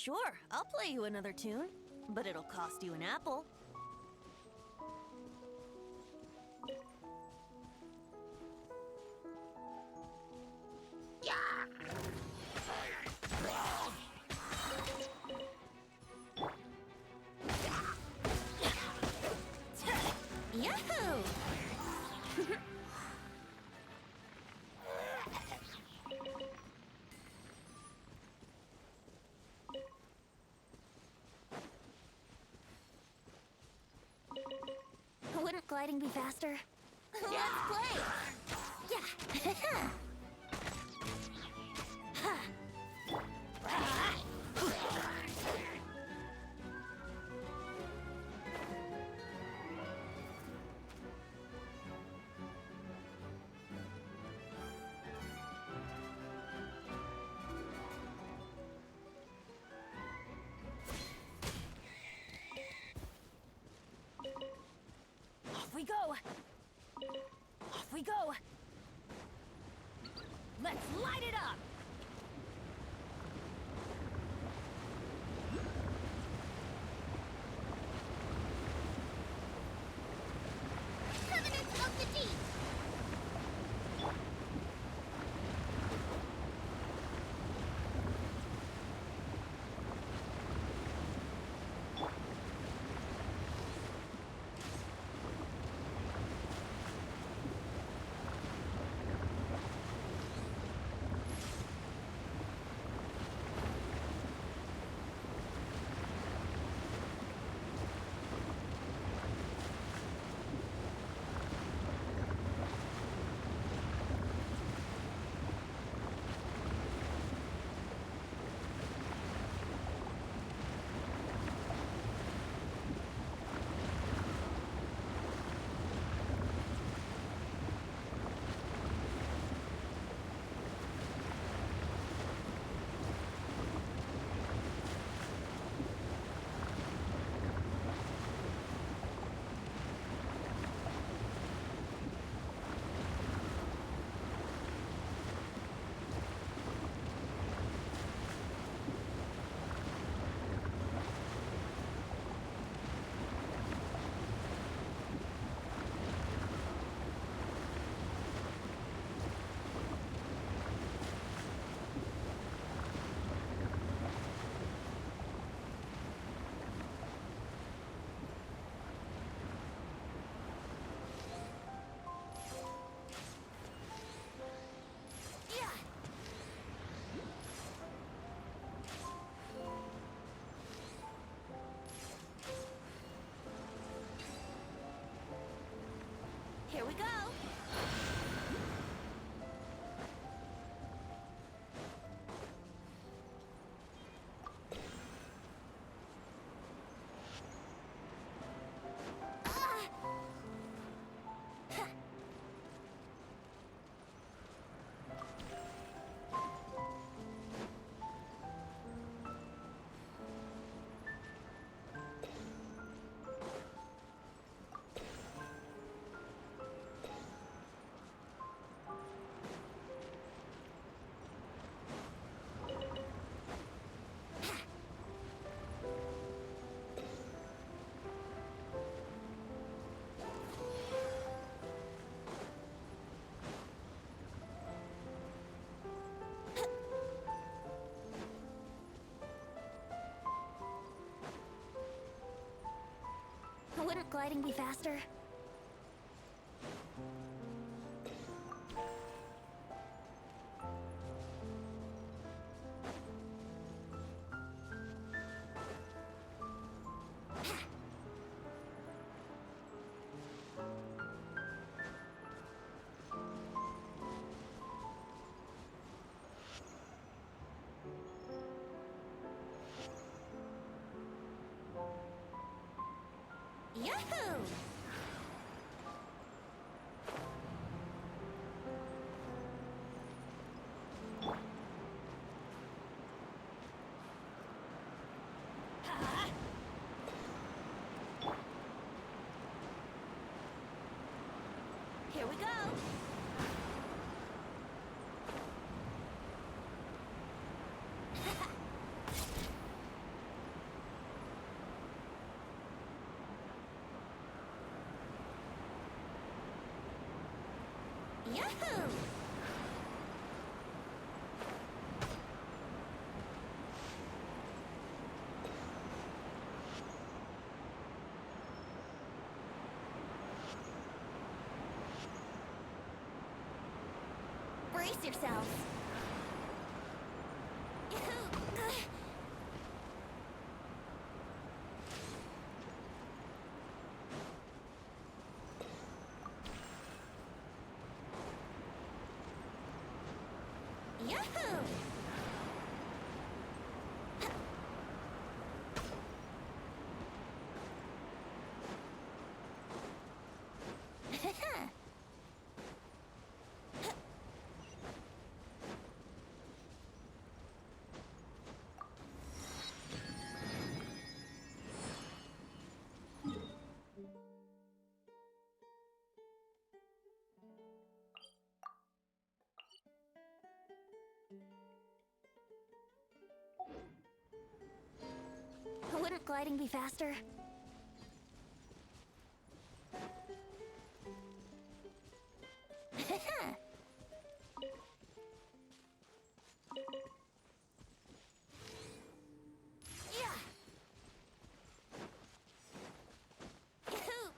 Sure, I'll play you another tune, but it'll cost you an apple. Yahoo! Wouldn't gliding be faster? Let's play! Yeah! Off we go! Off we go! Let's light it up! Covenant of the Deep! Here we go! Wouldn't gliding be faster? Yahoo! Here we go! Brace yourselves. Yahoo! Wouldn't gliding be faster? Yeah. Yahoo!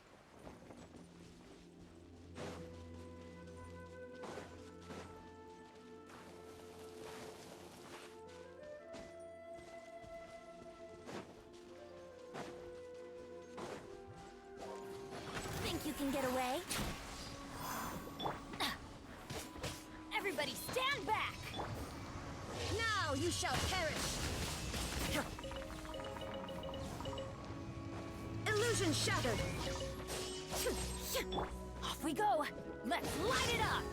Think you can get away? Everybody stand back! Now you shall perish! Illusion shattered! Off we go! Let's light it up!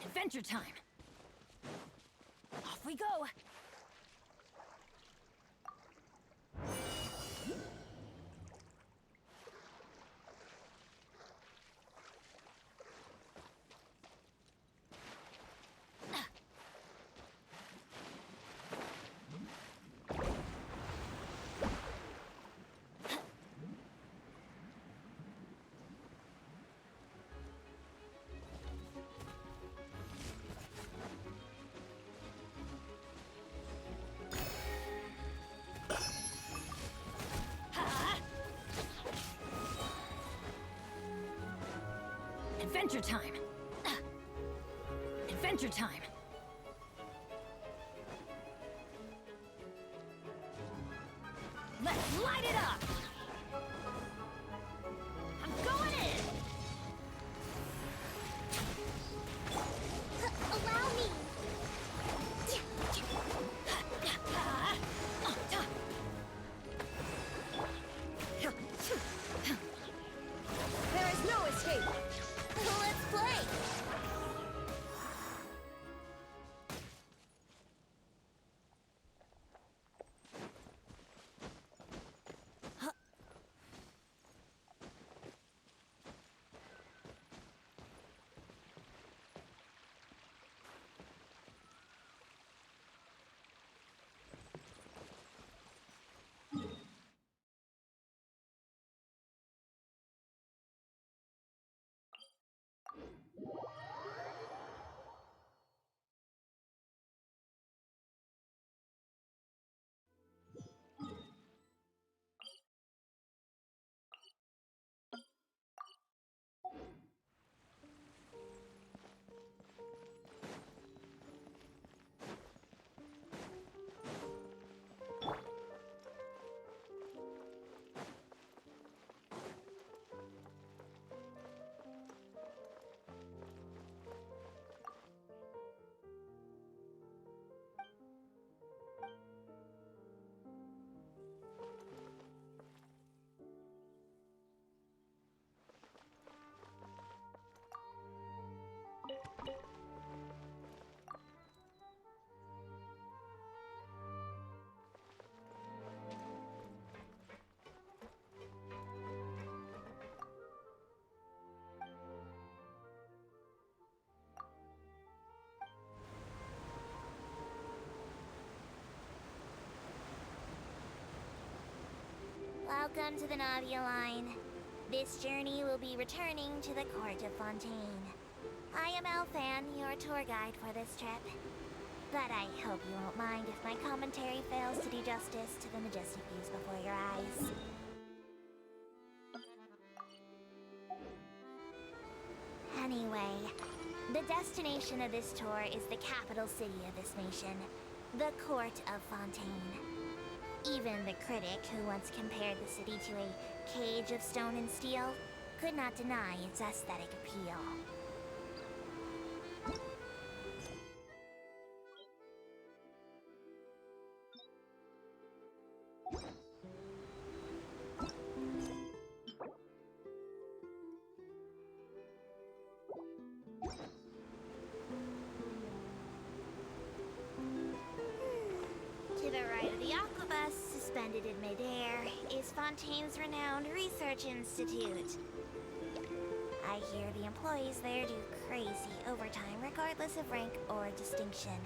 Adventure time! Off we go! Adventure time! Adventure time! Let's light it up! I'm going in! Allow me! There is no escape! Let's play! Welcome to the Navia line. This journey will be returning to the Court of Fontaine. I am Elfan, your tour guide for this trip. But I hope you won't mind if my commentary fails to do justice to the majestic views before your eyes. Anyway, the destination of this tour is the capital city of this nation, the Court of Fontaine. Even the critic who once compared the city to a cage of stone and steel could not deny its aesthetic appeal. To the right of the aquabus, suspended in midair, is Fontaine's renowned research institute. I hear the employees there do crazy overtime regardless of rank or distinction.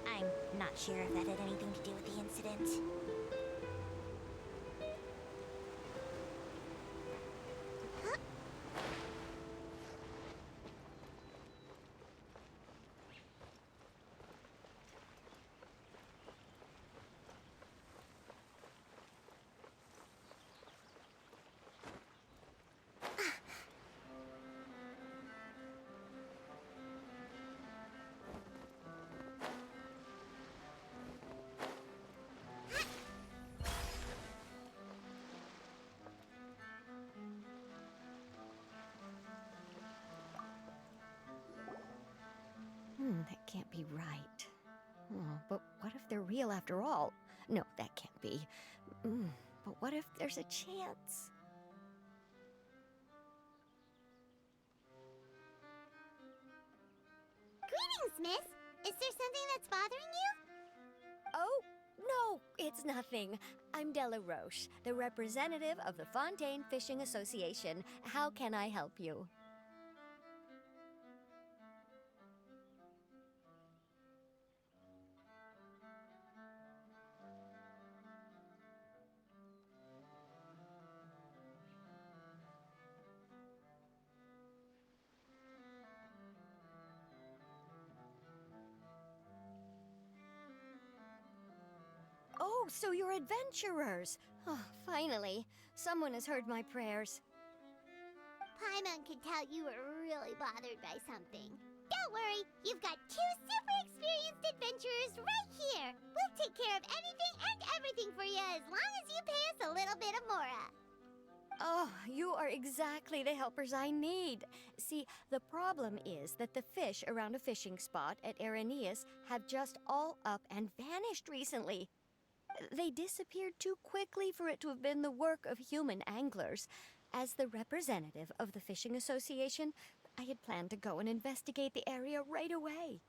I'm not sure if that had anything to do with the incident. That can't be right. Oh, but what if they're real after all? No, that can't be. But what if there's a chance? Greetings, miss! Is there something that's bothering you? Oh, no, it's nothing. I'm Della Roche, the representative of the Fontaine Fishing Association. How can I help you? Oh, so you're adventurers. Oh, finally, someone has heard my prayers. Paimon could tell you were really bothered by something. Don't worry, you've got two super experienced adventurers right here. We'll take care of anything and everything for you as long as you pay us a little bit of mora. Oh, you are exactly the helpers I need. See, the problem is that the fish around a fishing spot at Araneus have just all up and vanished recently. They disappeared too quickly for it to have been the work of human anglers. As the representative of the Fishing Association, I had planned to go and investigate the area right away.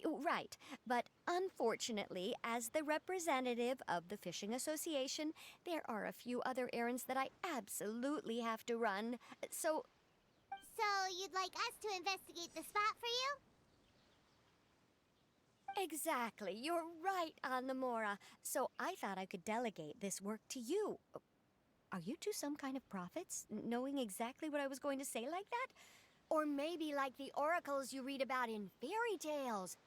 Right, but unfortunately, as the representative of the Fishing Association, there are a few other errands that I absolutely have to run. So you'd like us to investigate the spot for you? exactly, you're right on the Mora. So I thought I could delegate this work to you. Are you two some kind of prophets, knowing exactly what I was going to say like that? Or maybe like the oracles you read about in fairy tales.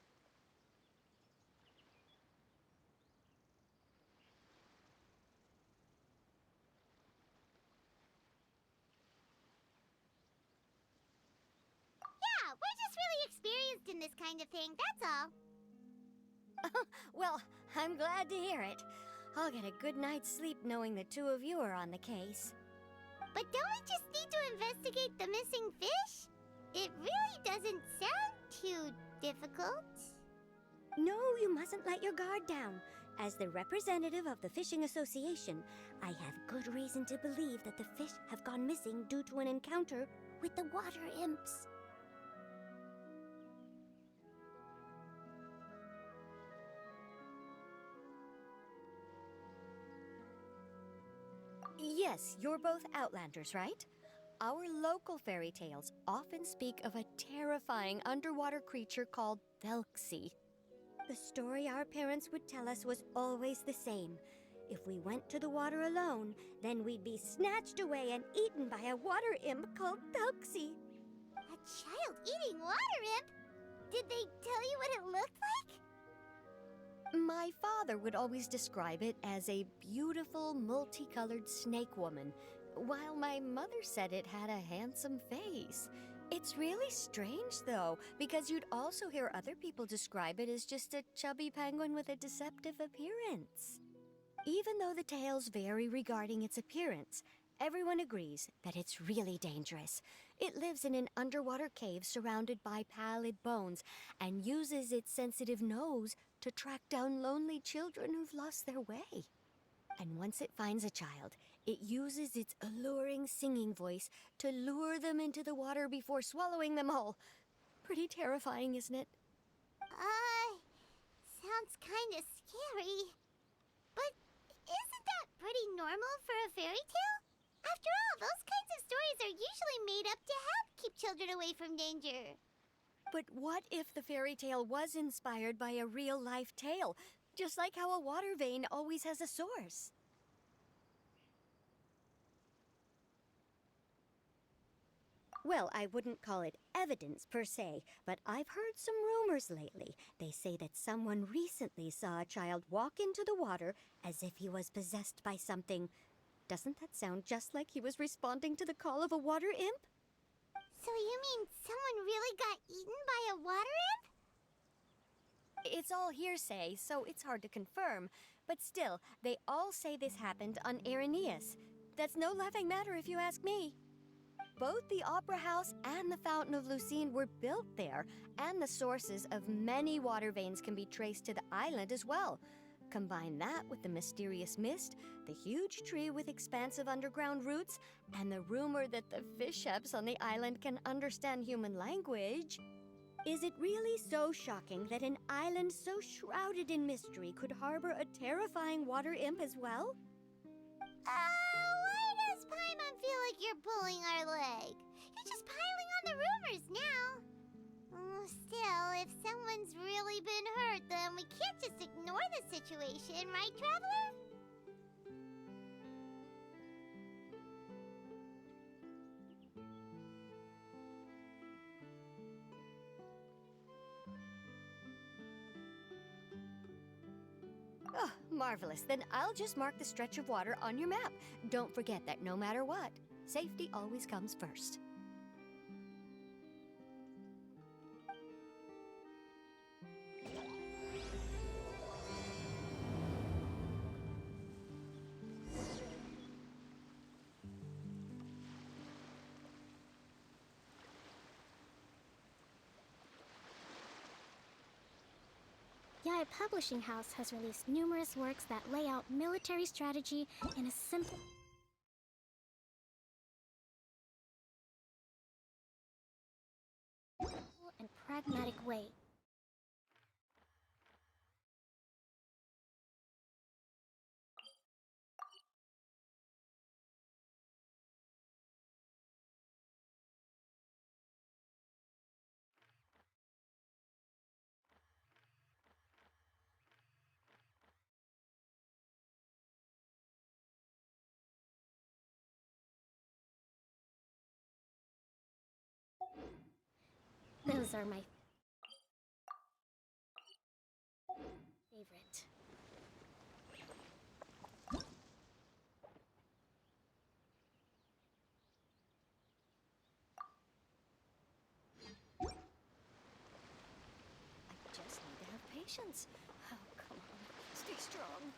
Yeah, we're just really experienced in this kind of thing, that's all. Well, I'm glad to hear it. I'll get a good night's sleep knowing the two of you are on the case. But don't we just need to investigate the missing fish? It really doesn't sound too difficult. No, you mustn't let your guard down. As the representative of the Fishing Association, I have good reason to believe that the fish have gone missing due to an encounter with the water imps. Yes, you're both Outlanders, right? Our local fairy tales often speak of a terrifying underwater creature called Thelxie. The story our parents would tell us was always the same. If we went to the water alone, then we'd be snatched away and eaten by a water imp called Thelxie. A child eating water imp? Did they tell you what it looked like? My father would always describe it as a beautiful, multicolored snake woman, while my mother said it had a handsome face. It's really strange, though, because you'd also hear other people describe it as just a chubby penguin with a deceptive appearance. Even though the tales vary regarding its appearance, everyone agrees that it's really dangerous. It lives in an underwater cave surrounded by pallid bones and uses its sensitive nose to track down lonely children who've lost their way. And once it finds a child, it uses its alluring singing voice to lure them into the water before swallowing them whole. Pretty terrifying, isn't it? Sounds kinda scary. But isn't that pretty normal for a fairy tale? After all, those kinds of stories are usually made up to help keep children away from danger. But what if the fairy tale was inspired by a real-life tale, just like how a water vein always has a source? Well, I wouldn't call it evidence per se, but I've heard some rumors lately. They say that someone recently saw a child walk into the water as if he was possessed by something. Doesn't that sound just like he was responding to the call of a water imp? So you mean someone really got eaten by a water imp? It's all hearsay, so it's hard to confirm. But still, they all say this happened on Irenaeus. That's no laughing matter if you ask me. Both the Opera House and the Fountain of Lucine were built there, and the sources of many water veins can be traced to the island as well. Combine that with the mysterious mist, the huge tree with expansive underground roots, and the rumor that the fish-heps on the island can understand human language. Is it really so shocking that an island so shrouded in mystery could harbor a terrifying water imp as well? Why does Paimon feel like you're pulling our leg? You're just piling on the rumors now. Still, if someone's really been hurt, then we can't just ignore the situation, right, Traveler? Oh, marvelous. Then I'll just mark the stretch of water on your map. Don't forget that no matter what, safety always comes first. Yai Publishing House has released numerous works that lay out military strategy in a simple and pragmatic way. Those are my favorite. I just need to have patience. Oh, come on. Stay strong.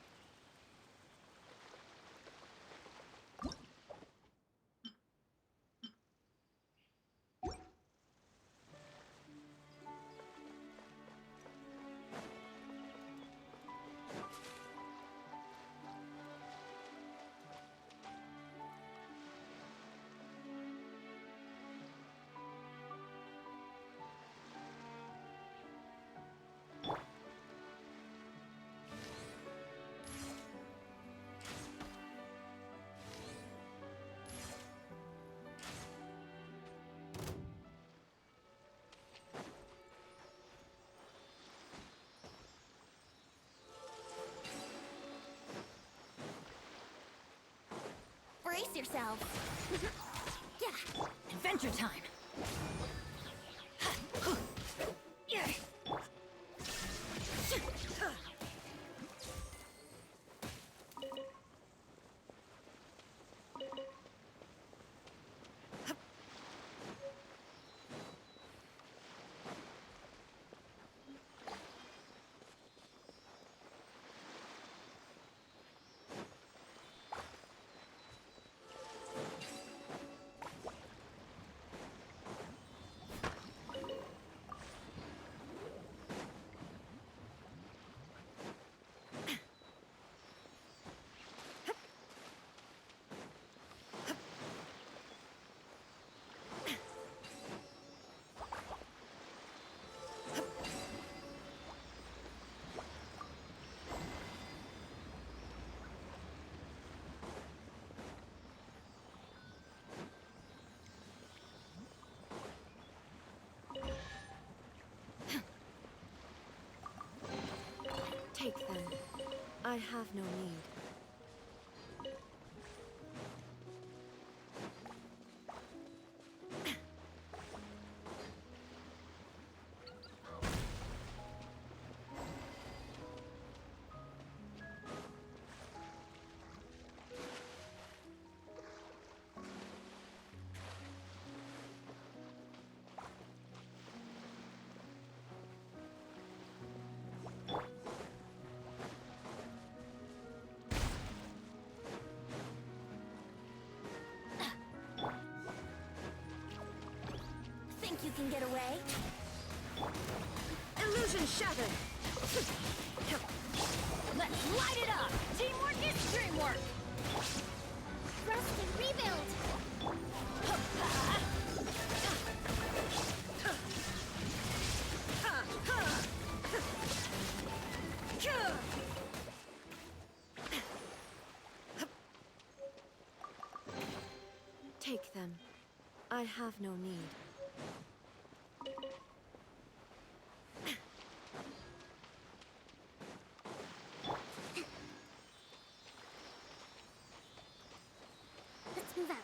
yourselves. Yeah. Adventure time! Take them. I have no need. Think you can get away? Illusion shattered! Let's light it up! Teamwork is dreamwork! Thrust and rebuild! Take them. I have no need. Let's move out.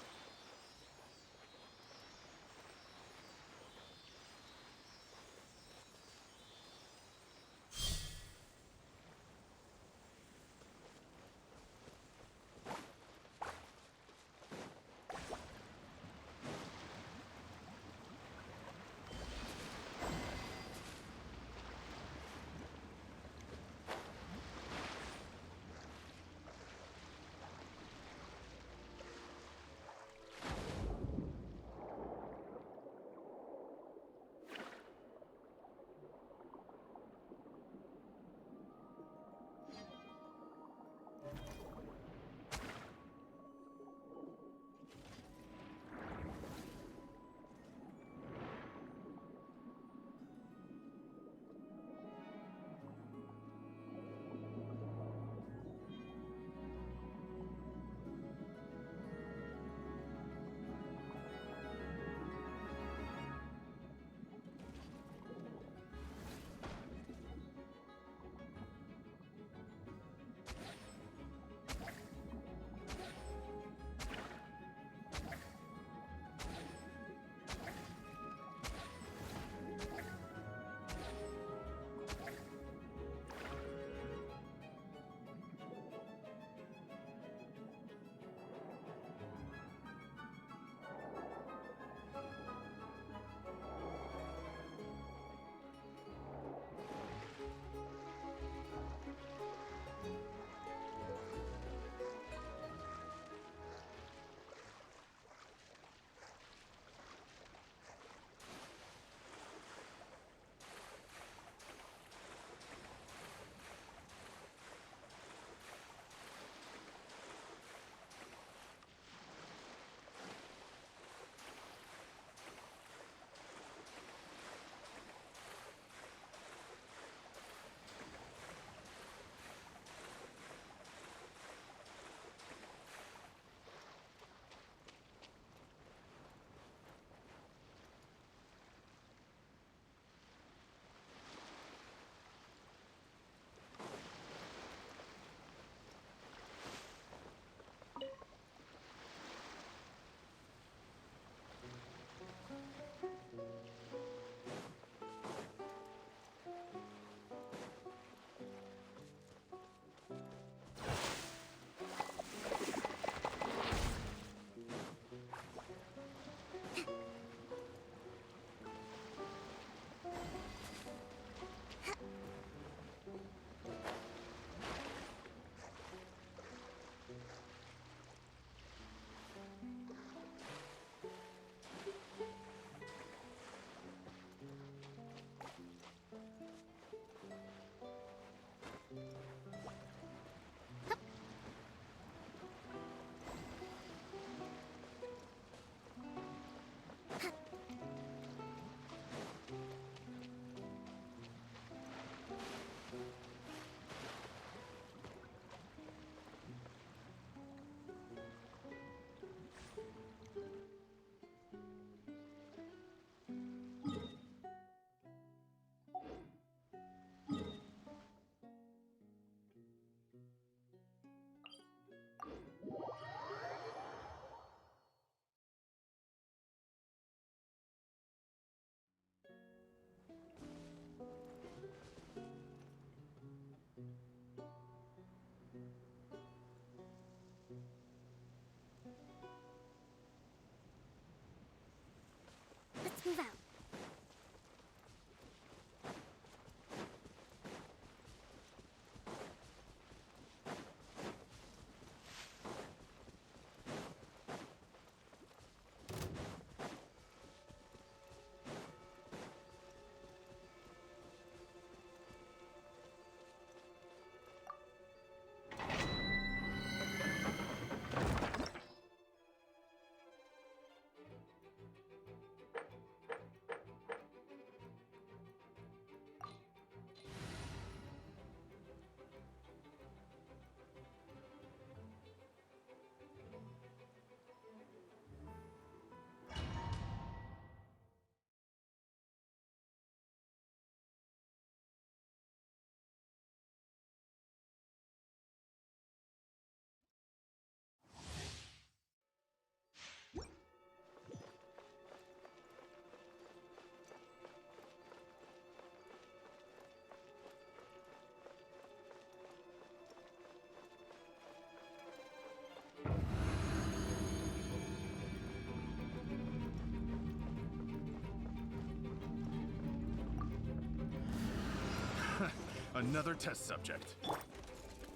Another test subject.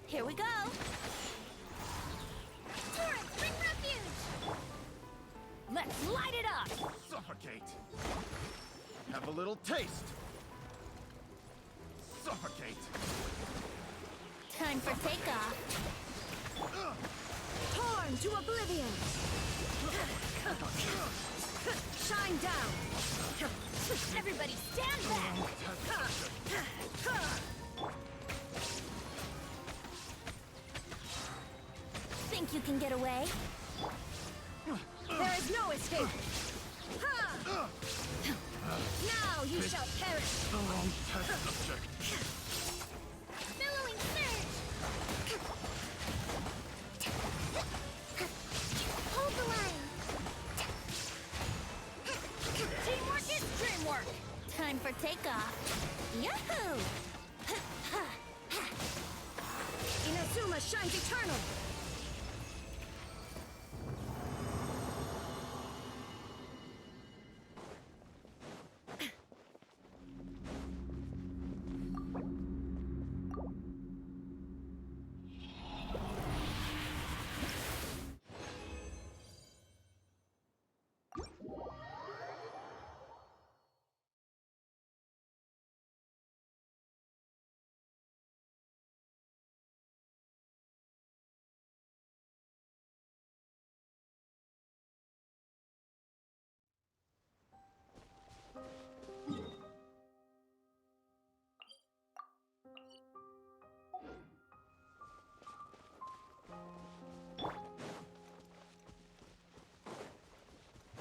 Here we go. Turrets, bring refuge! Let's light it up! Suffocate! Have a little taste! Suffocate! Time for takeoff. Torn to oblivion! Shine down! Everybody stand back! Think you can get away? There is no escape! Ha! Now you shall perish! The wrong test subject. Billowing surge! Hold the line! Teamwork is dreamwork! Time for takeoff. Yahoo! Inazuma shines eternal!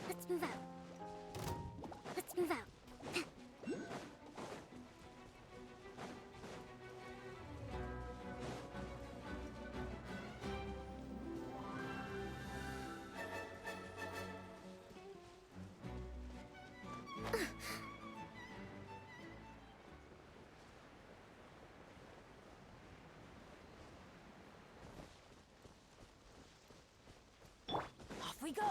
Let's move out. Let's move out. Off we go!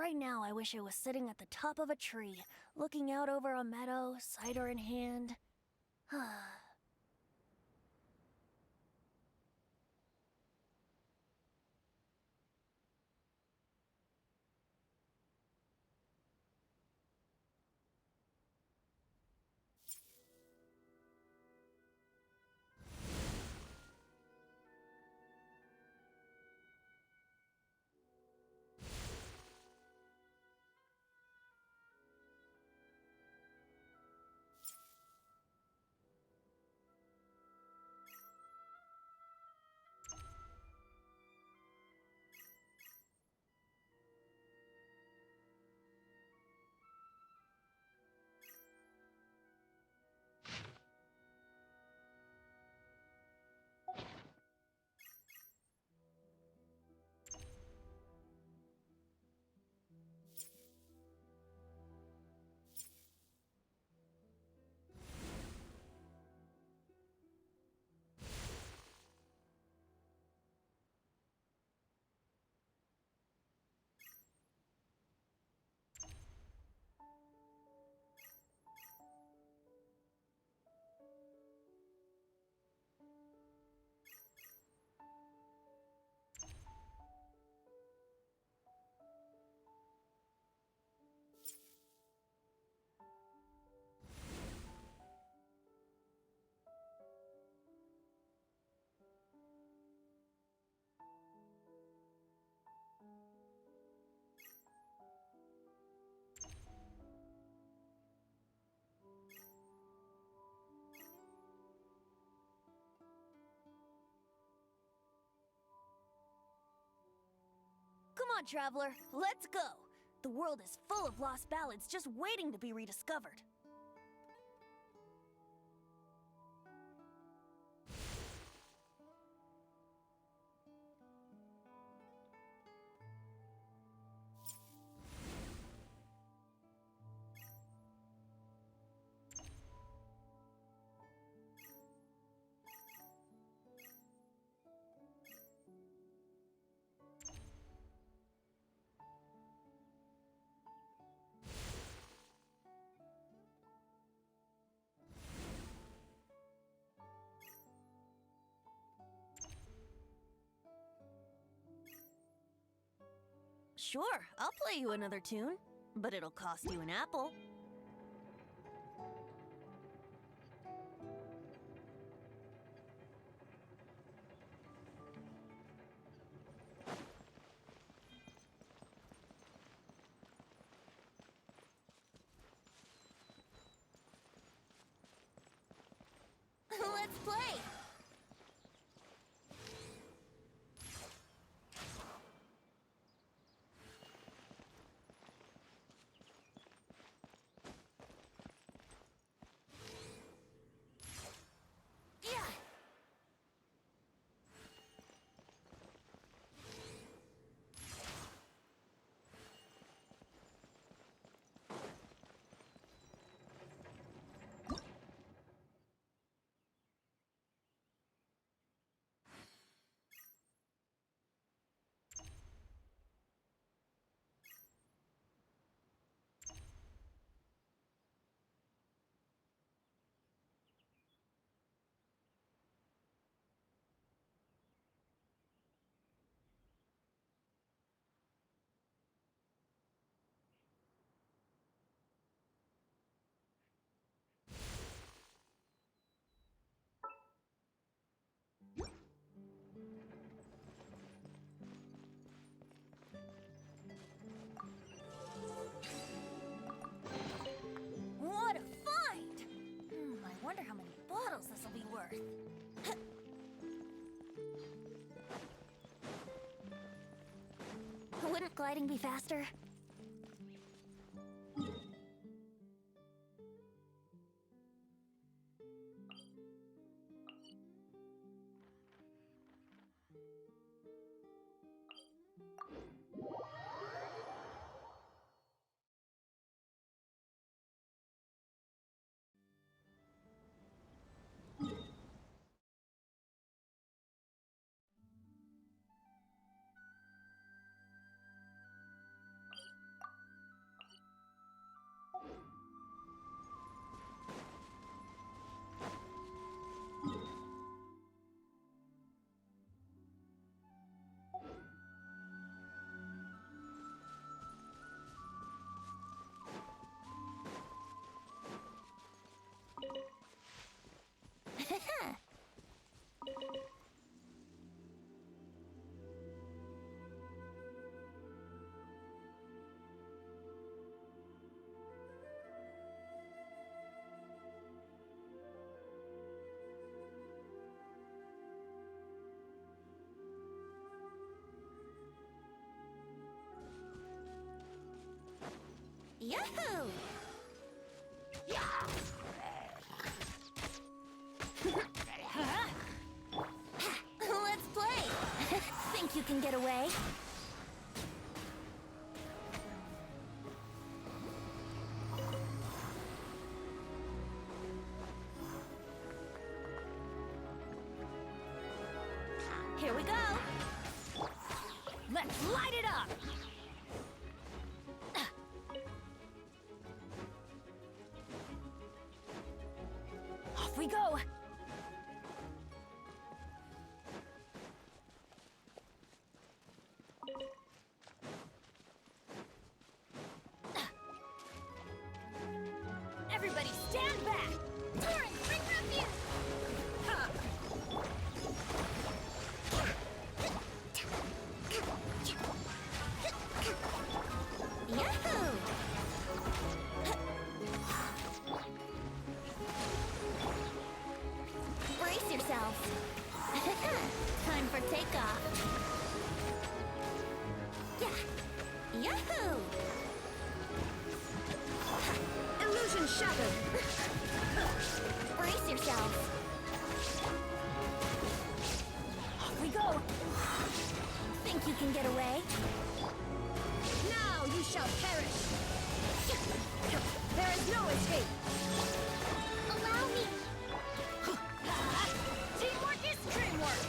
Right now, I wish I was sitting at the top of a tree, looking out over a meadow, cider in hand. Come on, traveler, let's go! The world is full of lost ballads just waiting to be rediscovered. Sure, I'll play you another tune, but it'll cost you an apple. Let's play! What a find! I wonder how many bottles this'll be worth. Wouldn't gliding be faster? Yahoo! Let's play! Think you can get away? Here we go! Let's light it up! Off we go! Everybody stand back! Torrent, bring refuge! Ha! Yahoo! Brace yourselves. Time for takeoff. Yeah. Yahoo! Illusion shattered! Brace yourselves. Off we go! Think you can get away? Now you shall perish! There is no escape! Allow me! Teamwork is dreamwork!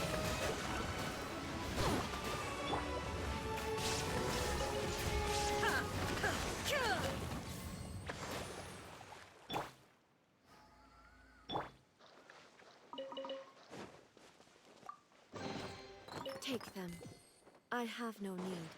Take them. I have no need.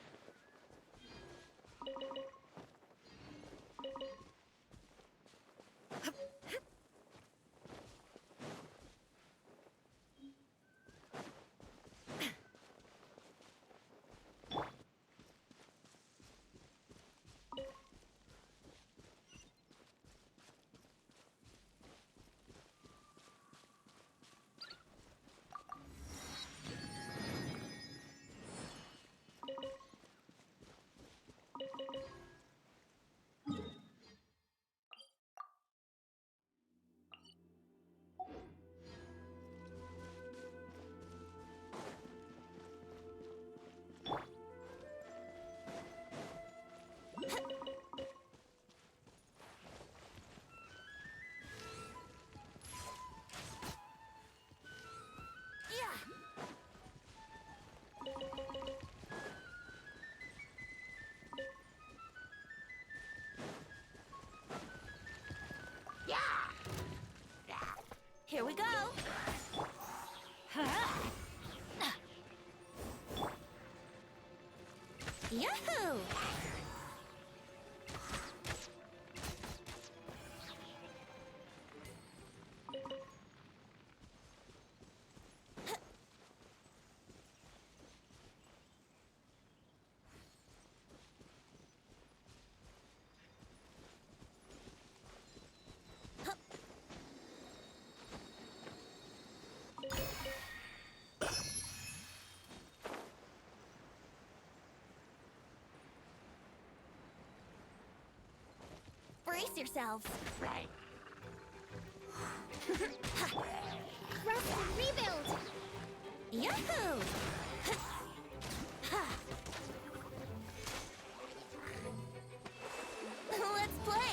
Here we go. Yahoo! Brace yourselves. Right. Rest and rebuild! Yahoo! Let's play.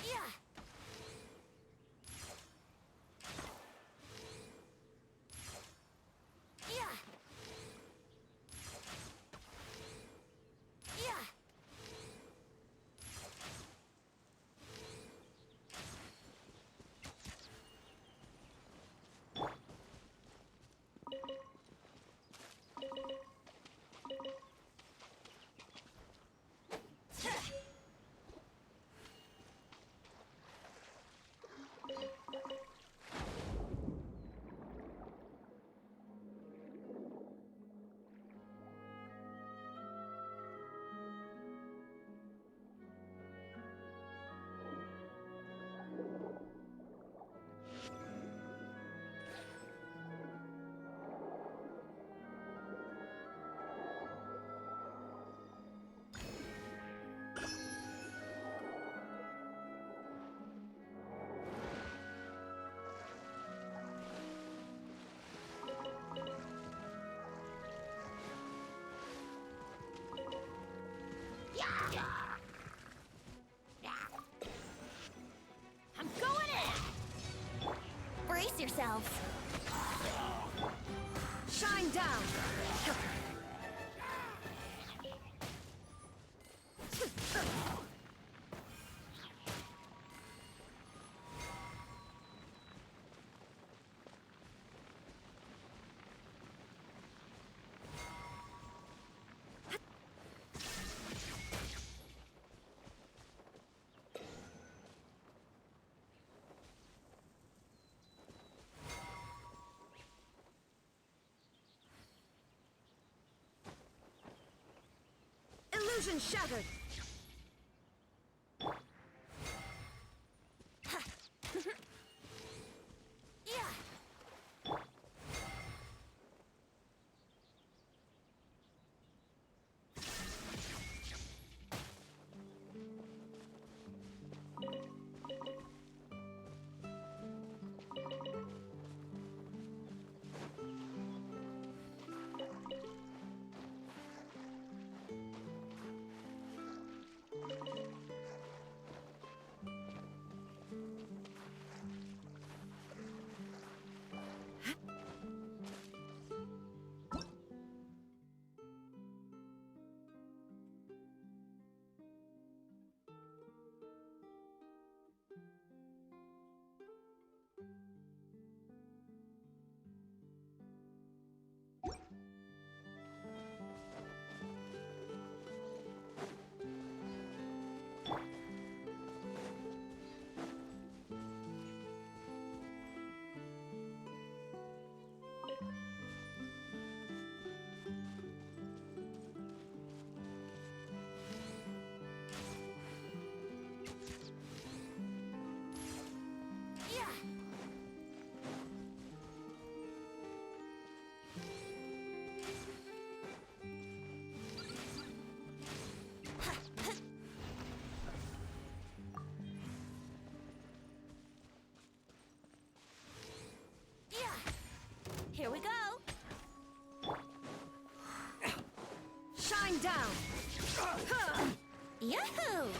Yeah. I'm going in! Brace yourselves. Shine down! Illusion shattered! Here we go! Shine down! Yahoo!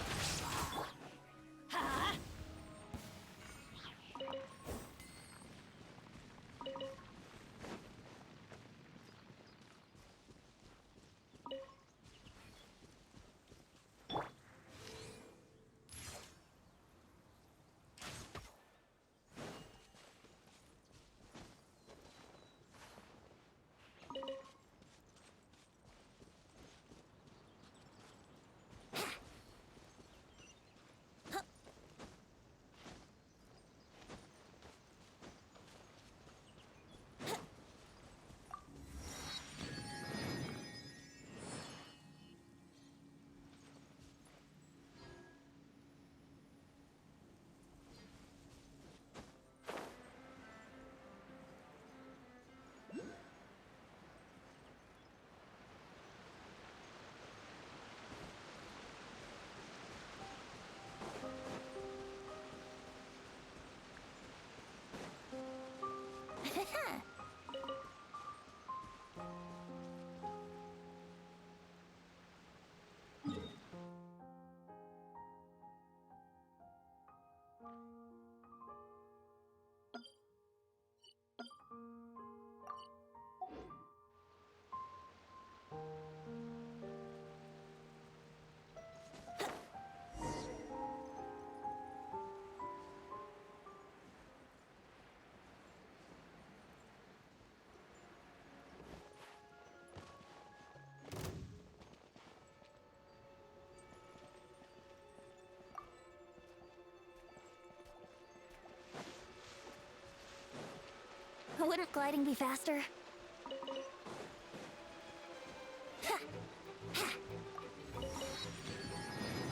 Wouldn't gliding be faster?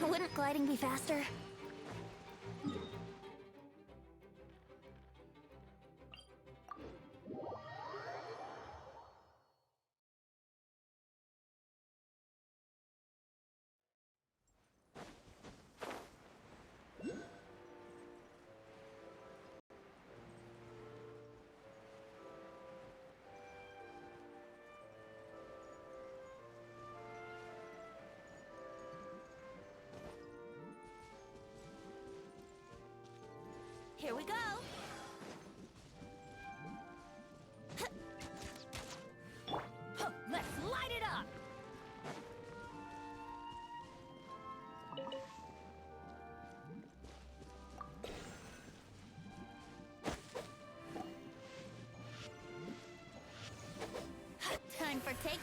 Wouldn't gliding be faster?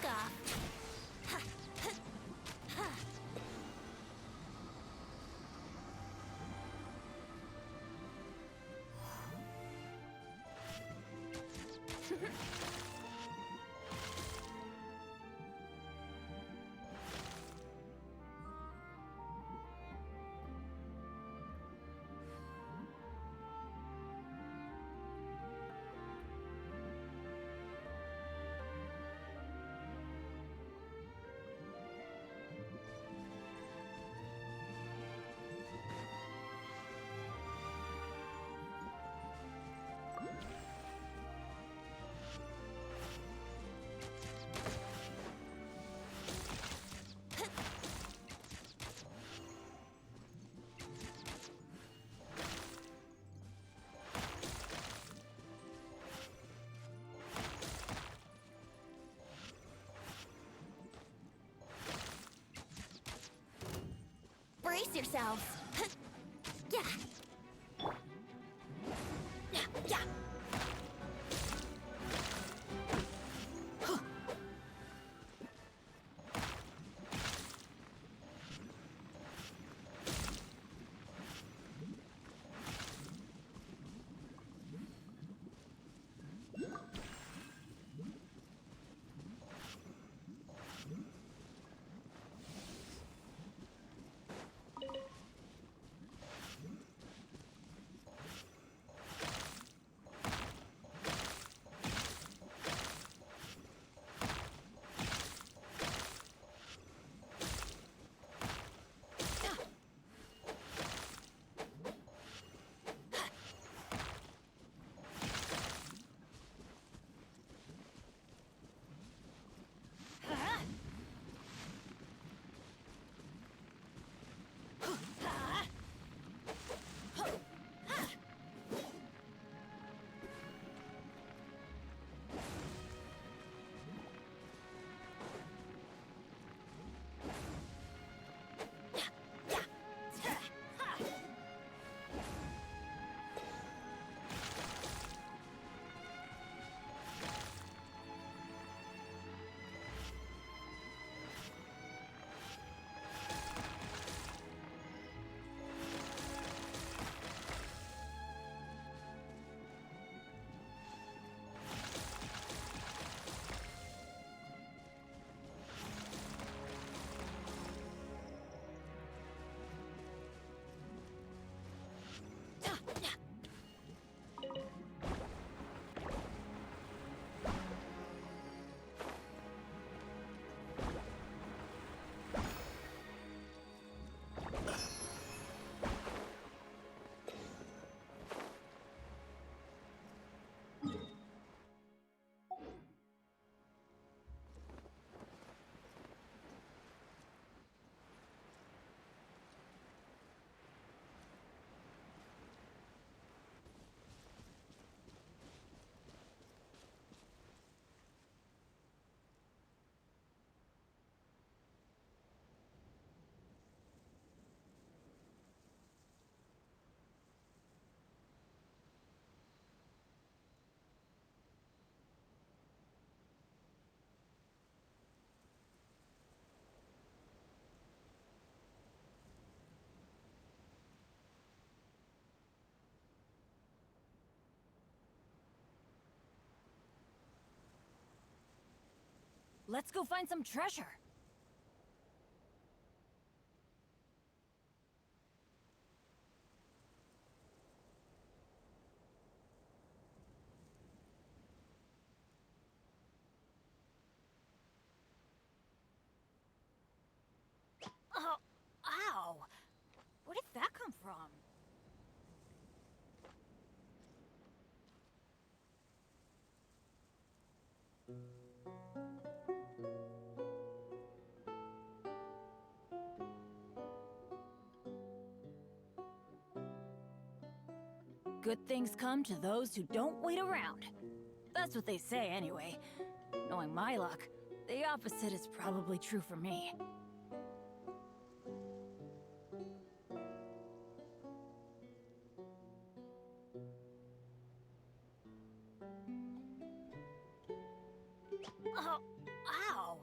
back off. Brace yourselves. Yeah. Yeah. Let's go find some treasure. Oh, ow! Where did that come from? Good things come to those who don't wait around. That's what they say anyway. Knowing my luck, the opposite is probably true for me. Oh, ow!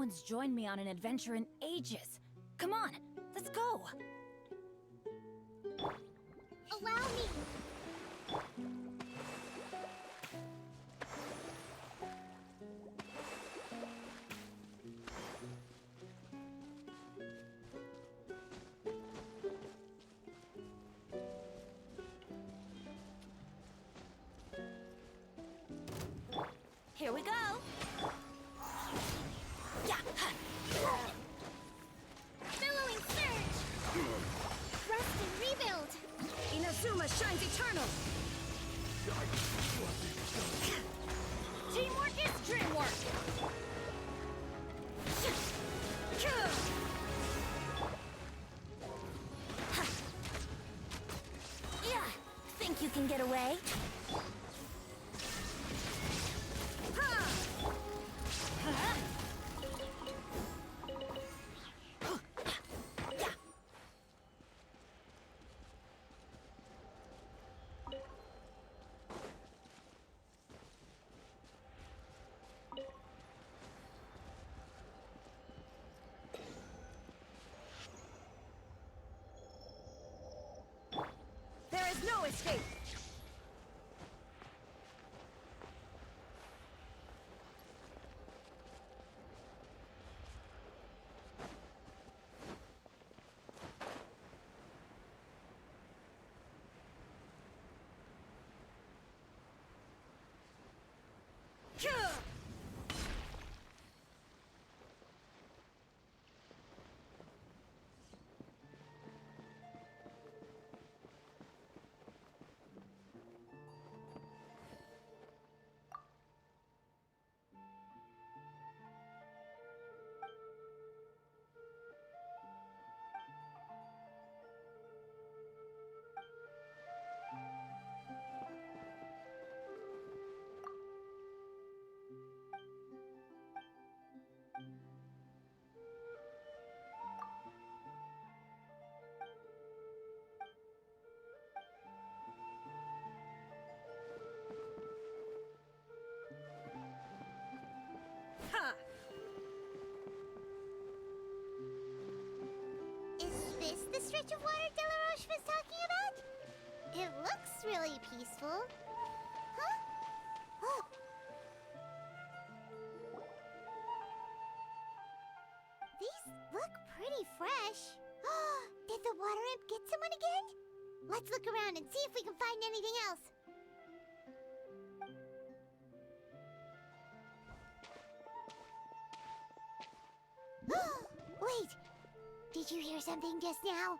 one's joined me on an adventure in ages. Come on, let's go! Allow me! Here we go. Yeah. Billowing surge! Rest and rebuild! Inazuma shines eternal! Teamwork is dreamwork! Yeah. Think you can get away? There is no escape! Is this the stretch of water Delaroche was talking about? It looks really peaceful. Huh? Oh. These look pretty fresh. Did the water imp get someone again? Let's look around and see if we can find anything else. Wait! Did you hear something just now?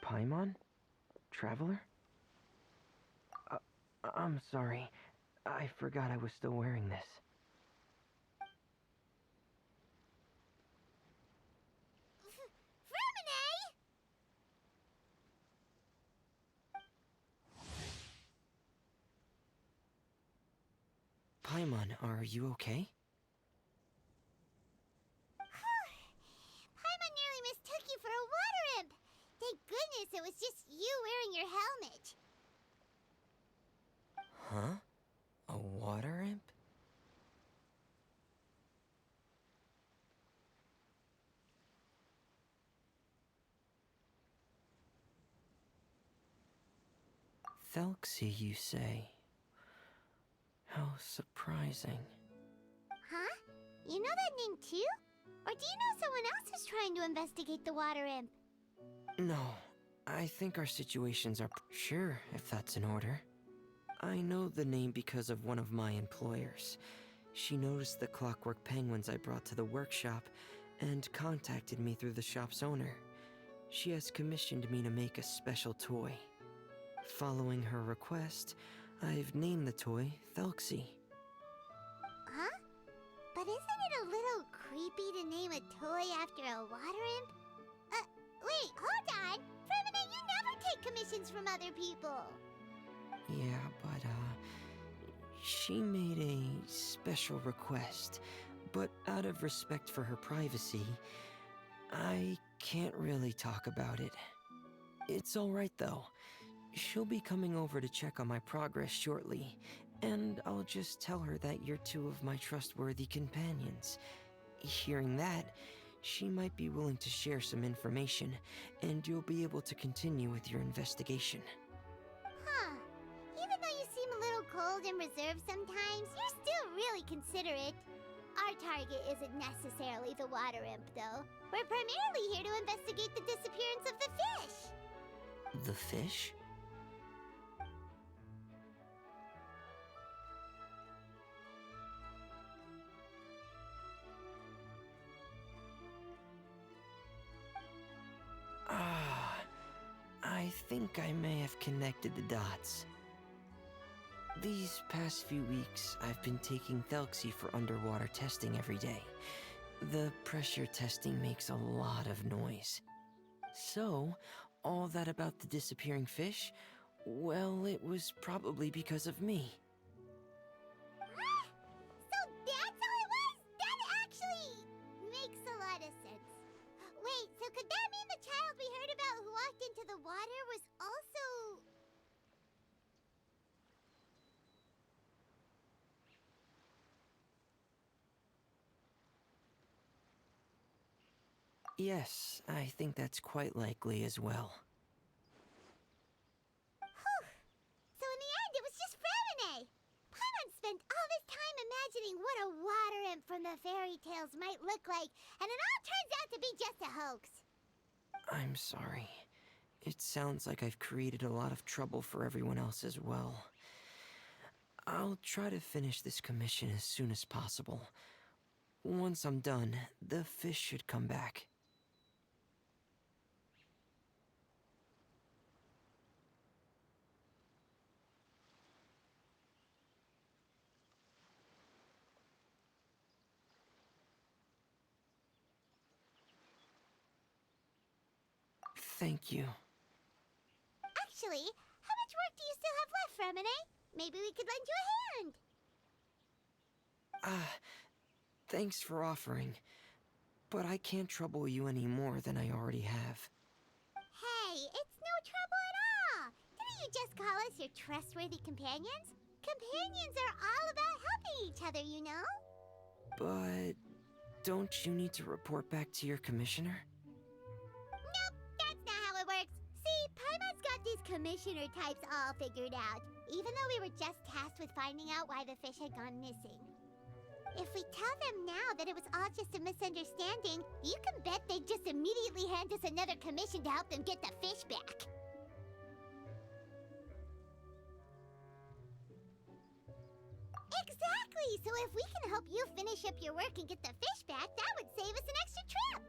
Paimon? Traveler? I'm sorry. I forgot I was still wearing this. Paimon, are you okay? Paimon nearly mistook you for a water imp. Thank goodness it was just you wearing your helmet. Huh? A water imp? Thelxie, you say? How surprising. Huh? You know that name too? Or do you know someone else is trying to investigate the water imp? No, I think our situations are sure, if that's in order. I know the name because of one of my employers. She noticed the clockwork penguins I brought to the workshop and contacted me through the shop's owner. She has commissioned me to make a special toy. Following her request, I've named the toy Thelxie. Huh? But isn't it a little creepy to name a toy after a water imp? Wait, hold on! Fremine, you never take commissions from other people! Yeah, but, she made a special request, but out of respect for her privacy, I can't really talk about it. It's alright though. She'll be coming over to check on my progress shortly, and I'll just tell her that you're two of my trustworthy companions. Hearing that, she might be willing to share some information, and you'll be able to continue with your investigation. Huh. Even though you seem a little cold and reserved sometimes, you're still really considerate. Our target isn't necessarily the water imp, though. We're primarily here to investigate the disappearance of the fish. The fish? Ah, I think I may have connected the dots. These past few weeks, I've been taking Thelxie for underwater testing every day. The pressure testing makes a lot of noise. So, all that about the disappearing fish? Well, it was probably because of me. So that's how it was? That actually makes a lot of sense. Wait, so could that mean the child we heard about who walked into the water was also... Yes, I think that's quite likely as well. Whew. So in the end, it was just Fremine. Paimon spent all this time imagining what a water imp from the fairy tales might look like, and it all turns out to be just a hoax. I'm sorry. It sounds like I've created a lot of trouble for everyone else as well. I'll try to finish this commission as soon as possible. Once I'm done, the fish should come back. Thank you. Actually, how much work do you still have left, Fremine? Maybe we could lend you a hand. Thanks for offering. But I can't trouble you any more than I already have. Hey, it's no trouble at all. Didn't you just call us your trustworthy companions? Companions are all about helping each other, you know? But don't you need to report back to your commissioner? Nope, that's not how it works. See, Paimon's got these commissioner types all figured out, even though we were just tasked with finding out why the fish had gone missing. If we tell them now that it was all just a misunderstanding, you can bet they'd just immediately hand us another commission to help them get the fish back. Exactly! So if we can help you finish up your work and get the fish back, that would save us an extra trip!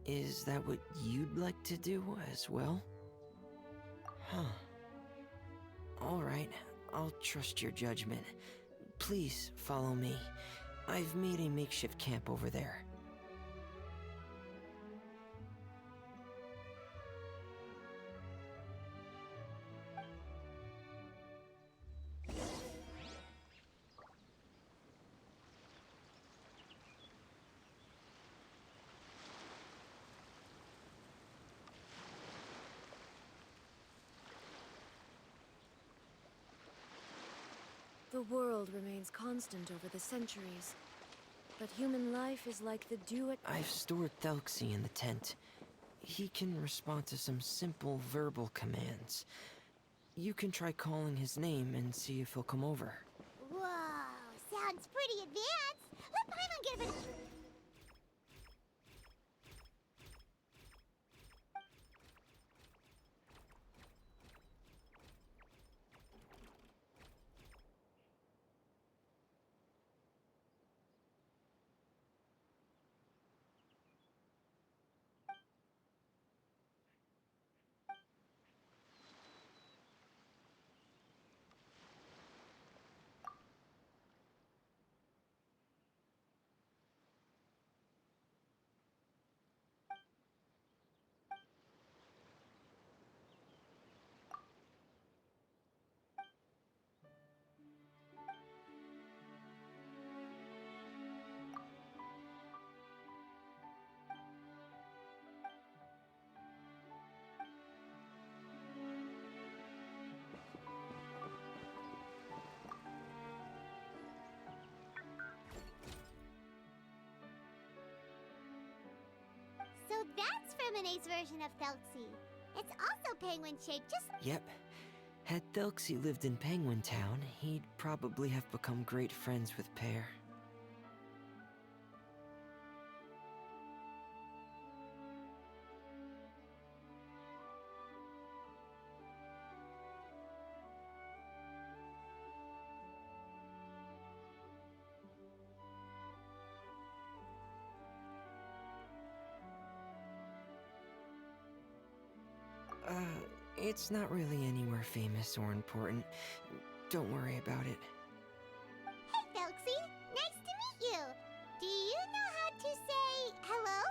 Is that what you'd like to do as well? Huh. Alright, I'll trust your judgment. Please follow me. I've made a makeshift camp over there. The world remains constant over the centuries, but human life is like the dew at... I've stored Thelxie in the tent. He can respond to some simple verbal commands. You can try calling his name and see if he'll come over. Whoa, sounds pretty advanced! Let Paimon get a bit... Lemonade's version of Thelxie. It's also penguin-shaped, just Yep. Had Thelxie lived in Penguin Town, he'd probably have become great friends with Pear. It's not really anywhere famous or important. Don't worry about it. Hey, Thelxie! Nice to meet you! Do you know how to say hello?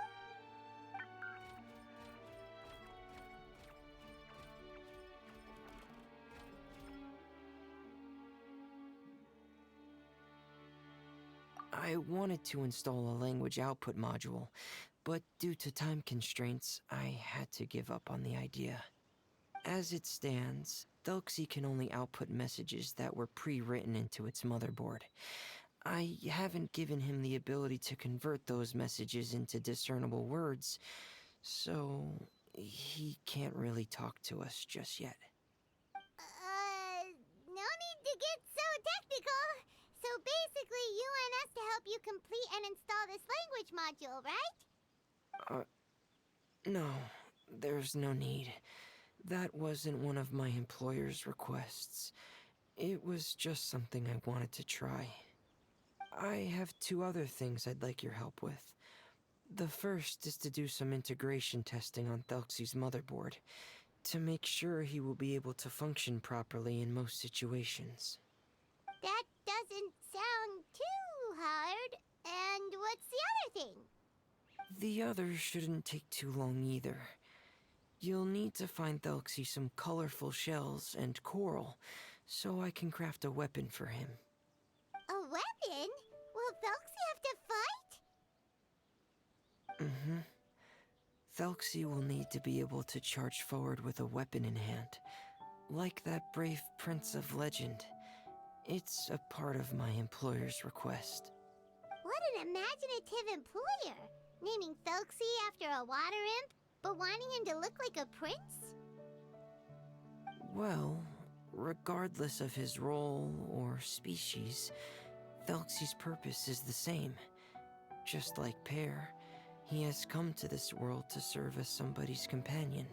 I wanted to install a language output module, but due to time constraints, I had to give up on the idea. As it stands, Thelxie can only output messages that were pre-written into its motherboard. I haven't given him the ability to convert those messages into discernible words, so he can't really talk to us just yet. No need to get so technical. So basically, you want us to help you complete and install this language module, right? No, there's no need. That wasn't one of my employer's requests. It was just something I wanted to try. I have 2 other things I'd like your help with. The first is to do some integration testing on Thelxie's motherboard, to make sure he will be able to function properly in most situations. That doesn't sound too hard. And what's the other thing? The other shouldn't take too long either. You'll need to find Thelxie some colorful shells and coral, so I can craft a weapon for him. A weapon? Will Thelxie have to fight? Mm-hmm. Thelxie will need to be able to charge forward with a weapon in hand, like that brave prince of legend. It's a part of my employer's request. What an imaginative employer! Naming Thelxie after a water imp, but wanting him to look like a prince? Well, regardless of his role or species, Thelxie's purpose is the same. Just like Pear, he has come to this world to serve as somebody's companion.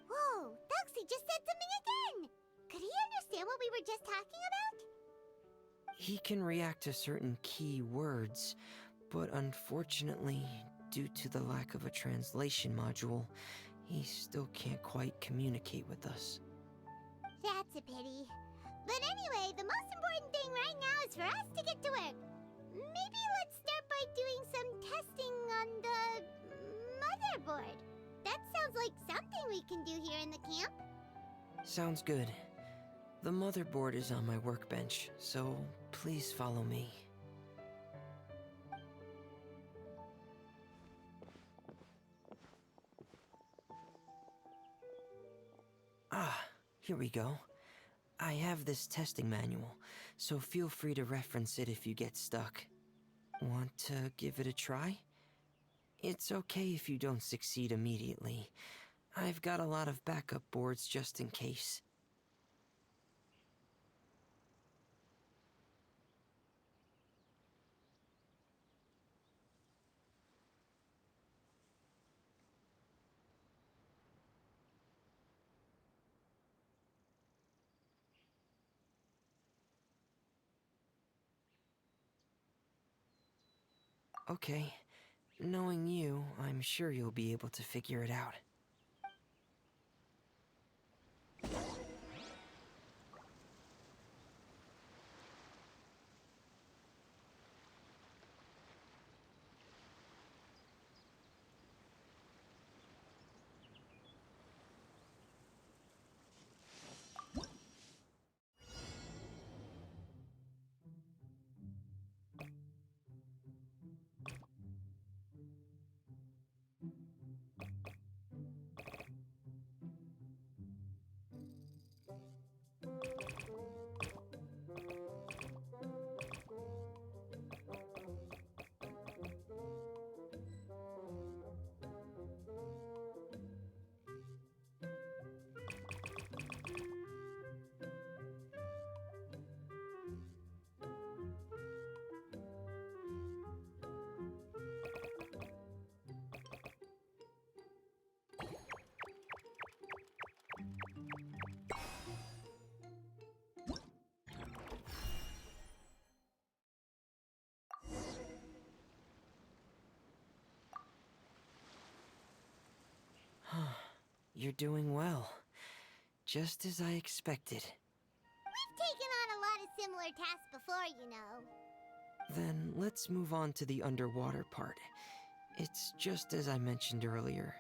Whoa, Thelxie just said something again! Could he understand what we were just talking about? He can react to certain key words, but unfortunately, due to the lack of a translation module, he still can't quite communicate with us. That's a pity. But anyway, the most important thing right now is for us to get to work. Maybe let's start by doing some testing on the motherboard. That sounds like something we can do here in the camp. Sounds good. The motherboard is on my workbench, so please follow me. Ah, here we go. I have this testing manual, so feel free to reference it if you get stuck. Want to give it a try? It's okay if you don't succeed immediately. I've got a lot of backup boards just in case. Okay. Knowing you, I'm sure you'll be able to figure it out. You're doing well. Just as I expected. We've taken on a lot of similar tasks before, you know. Then let's move on to the underwater part. It's just as I mentioned earlier.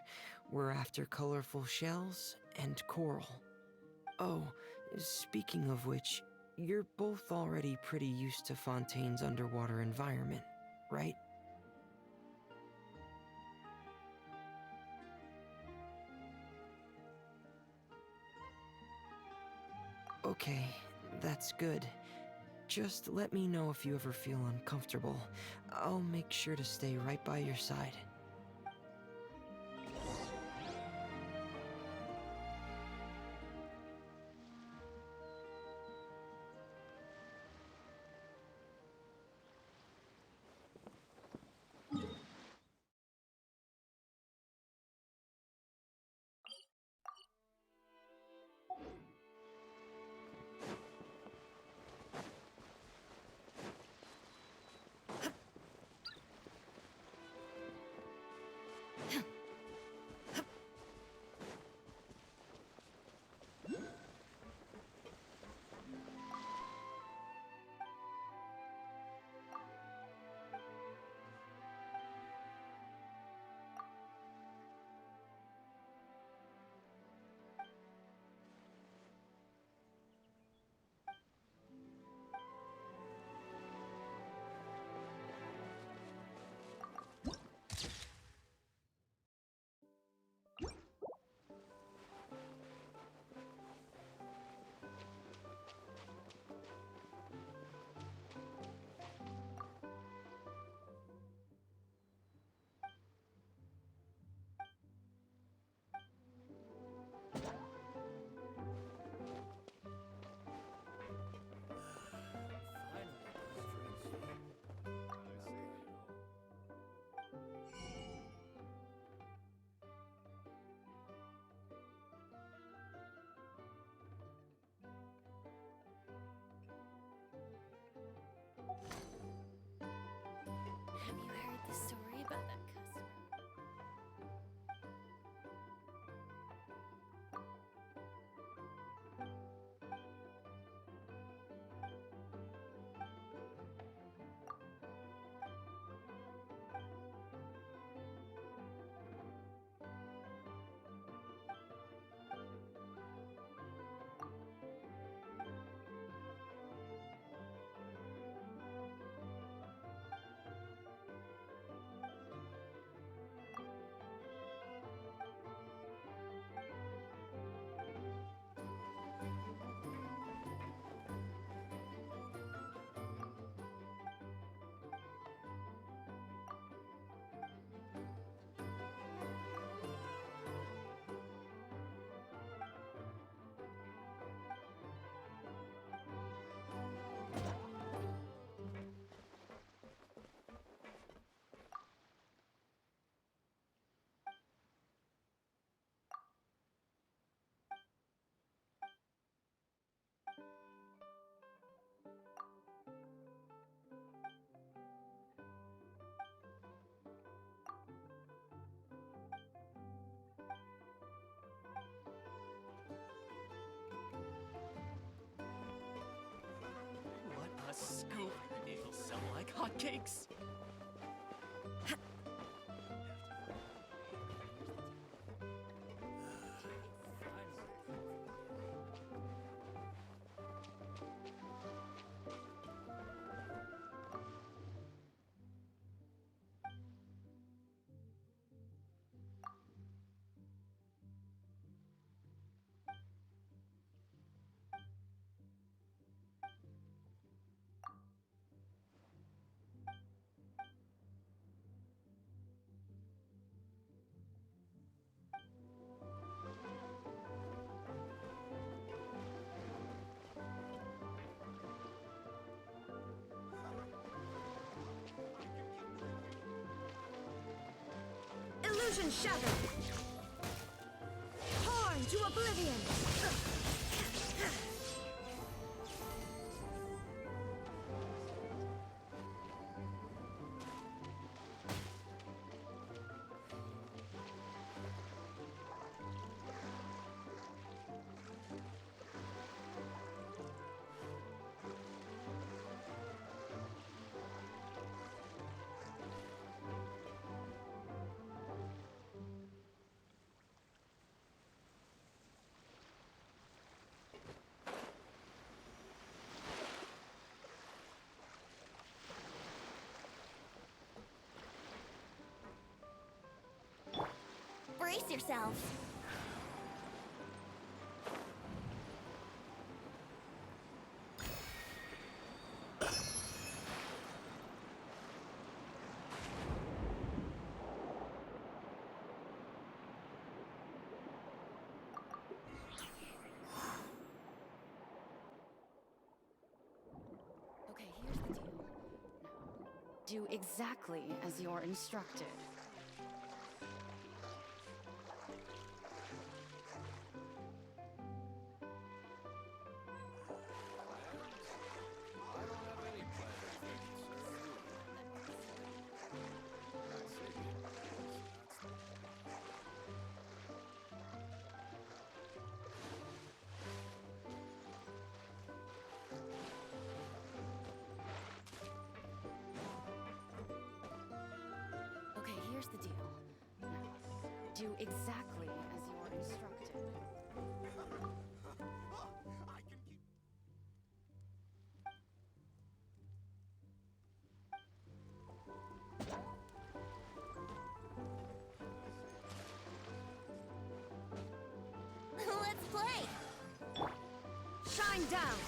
We're after colorful shells and coral. Oh, speaking of which, you're both already pretty used to Fontaine's underwater environment, right? Okay, that's good. Just let me know if you ever feel uncomfortable. I'll make sure to stay right by your side. Have you heard the story about that customer? What a scoop! It'll sell like hotcakes! Illusion shattered! Torn to oblivion! brace yourselves. Okay, here's the deal. Now, do exactly as you're instructed. I don't have any plans that can serve you. I see. Okay, here's the deal. Now, do exactly as you're instructed. I can keep. Let's play! Shine down!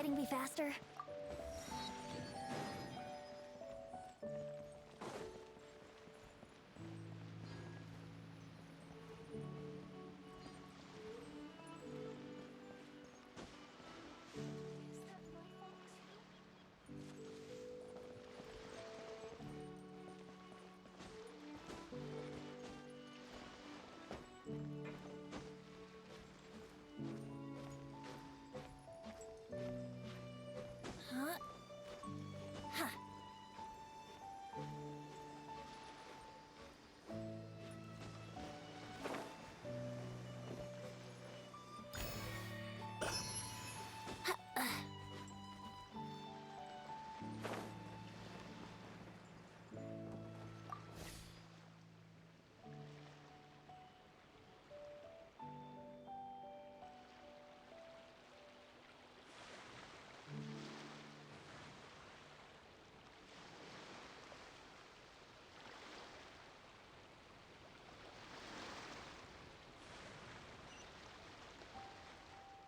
writing be faster? Huh? Huh.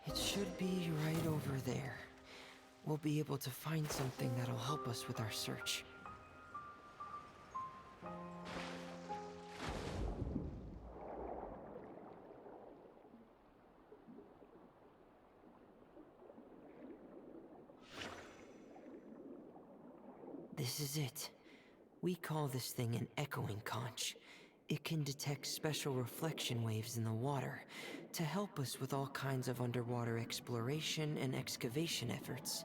It should be right over there. We'll be able to find something that'll help us with our search. This is it. We call this thing an echoing conch. It can detect special reflection waves in the water to help us with all kinds of underwater exploration and excavation efforts.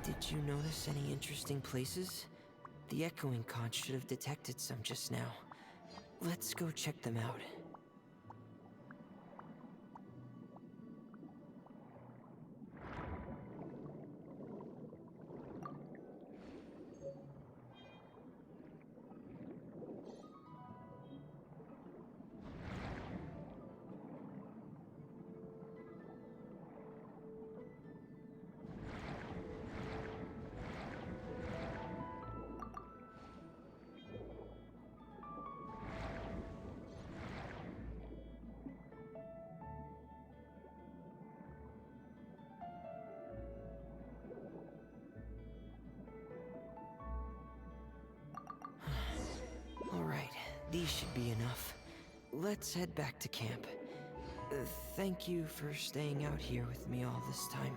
Did you notice any interesting places? The echoing conch should have detected some just now. Let's go check them out. Alright, these should be enough. Let's head back to camp. Thank you for staying out here with me all this time.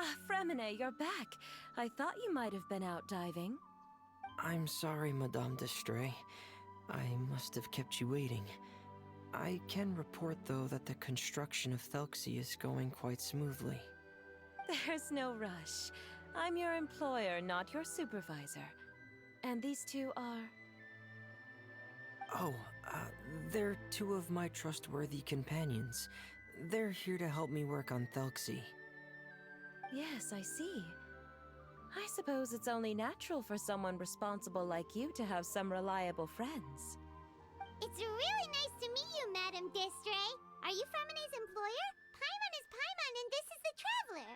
Ah, Fremine, you're back. I thought you might have been out diving. I'm sorry, Madame d'Estray. I must have kept you waiting. I can report, though, that the construction of Thelxie is going quite smoothly. There's no rush. I'm your employer, not your supervisor. And these two are... Oh, they're two of my trustworthy companions. They're here to help me work on Thelxie. Yes, I see. I suppose it's only natural for someone responsible like you to have some reliable friends. It's really nice to meet you, Madame d'Estray. Are you Fremine's employer? Paimon is Paimon, and this is the Traveler.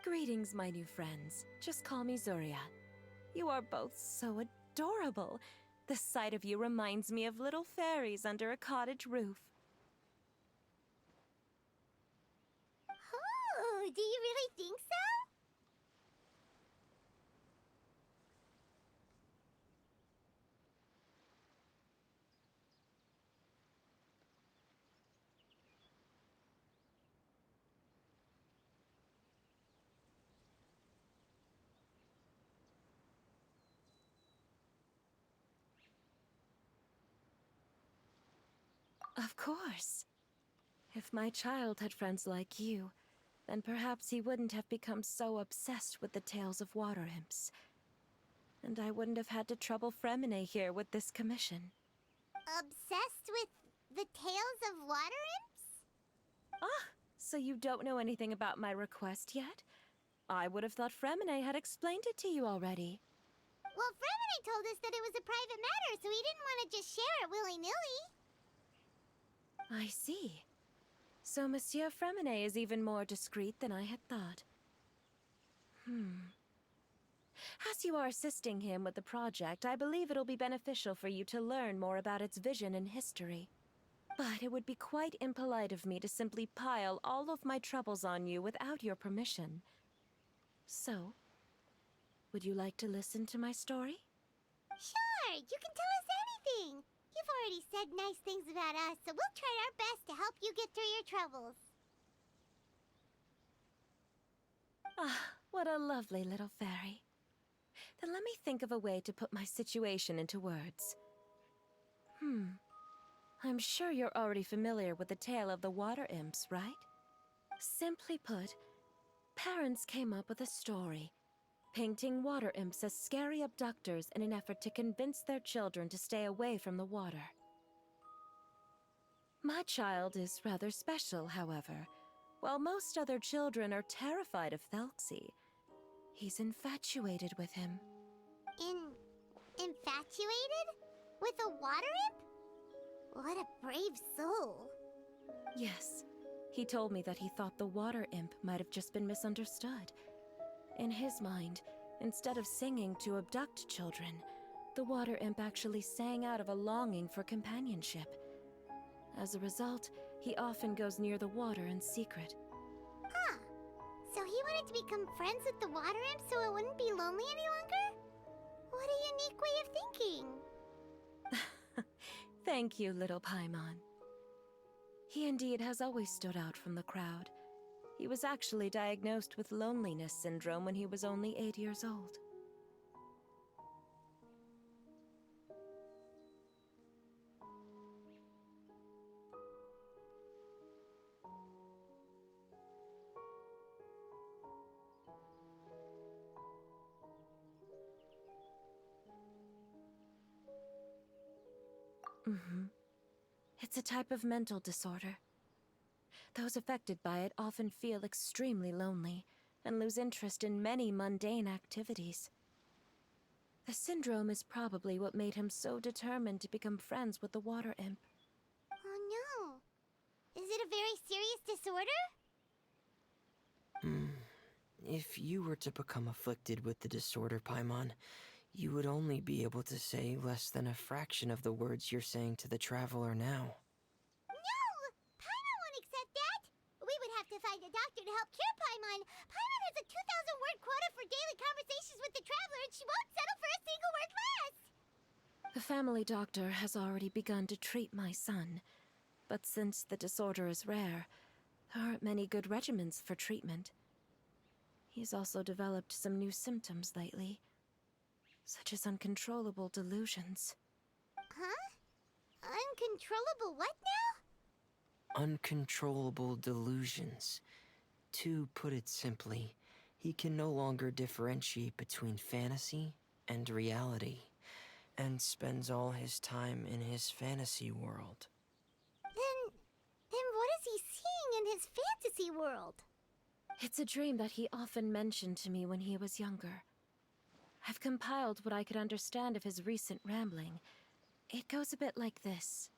Greetings, my new friends. Just call me Zuria. You are both so adorable. The sight of you reminds me of little fairies under a cottage roof. Oh, do you really think so? Of course. If my child had friends like you, then perhaps he wouldn't have become so obsessed with the tales of water imps. And I wouldn't have had to trouble Fremine here with this commission. Obsessed with the tales of water imps? Ah, so you don't know anything about my request yet? I would have thought Fremine had explained it to you already. Well, Fremine told us that it was a private matter, so he didn't want to just share it willy-nilly. I see. So Monsieur Fremine is even more discreet than I had thought. As you are assisting him with the project, I believe it'll be beneficial for you to learn more about its vision and history. But it would be quite impolite of me to simply pile all of my troubles on you without your permission. So, would you like to listen to my story? Sure, you can tell us anything. You've already said nice things about us, so we'll try our best to help you get through your troubles. Ah, what a lovely little fairy. Then let me think of a way to put my situation into words. I'm sure you're already familiar with the tale of the water imps, right? Simply put, parents came up with a story, painting water imps as scary abductors in an effort to convince their children to stay away from the water. My child is rather special, however. While most other children are terrified of Thelxie, he's infatuated with him. Infatuated? With a water imp? What a brave soul. Yes, he told me that he thought the water imp might have just been misunderstood. In his mind, instead of singing to abduct children, the water imp actually sang out of a longing for companionship. As a result, he often goes near the water in secret. Huh. So he wanted to become friends with the water imp so it wouldn't be lonely any longer? What a unique way of thinking. Thank you, little Paimon. He indeed has always stood out from the crowd. He was actually diagnosed with loneliness syndrome when he was only 8 years old. It's a type of mental disorder. Those affected by it often feel extremely lonely and lose interest in many mundane activities. The syndrome is probably what made him so determined to become friends with the water imp. Oh no. Is it a very serious disorder? If you were to become afflicted with the disorder, Paimon, you would only be able to say less than a fraction of the words you're saying to the Traveler now. No! Paimon won't accept that! We would have to find a doctor to help cure Paimon. Paimon has a 2,000-word quota for daily conversations with the Traveler, and she won't settle for a single word less! The family doctor has already begun to treat my son, but since the disorder is rare, There aren't many good regimens for treatment. He's also developed some new symptoms lately, such as uncontrollable delusions. Huh? Uncontrollable what now? Uncontrollable delusions. To put it simply, he can no longer differentiate between fantasy and reality, and spends all his time in his fantasy world. Then what is he seeing in his fantasy world? It's a dream that he often mentioned to me when he was younger. I've compiled what I could understand of his recent rambling. It goes a bit like this.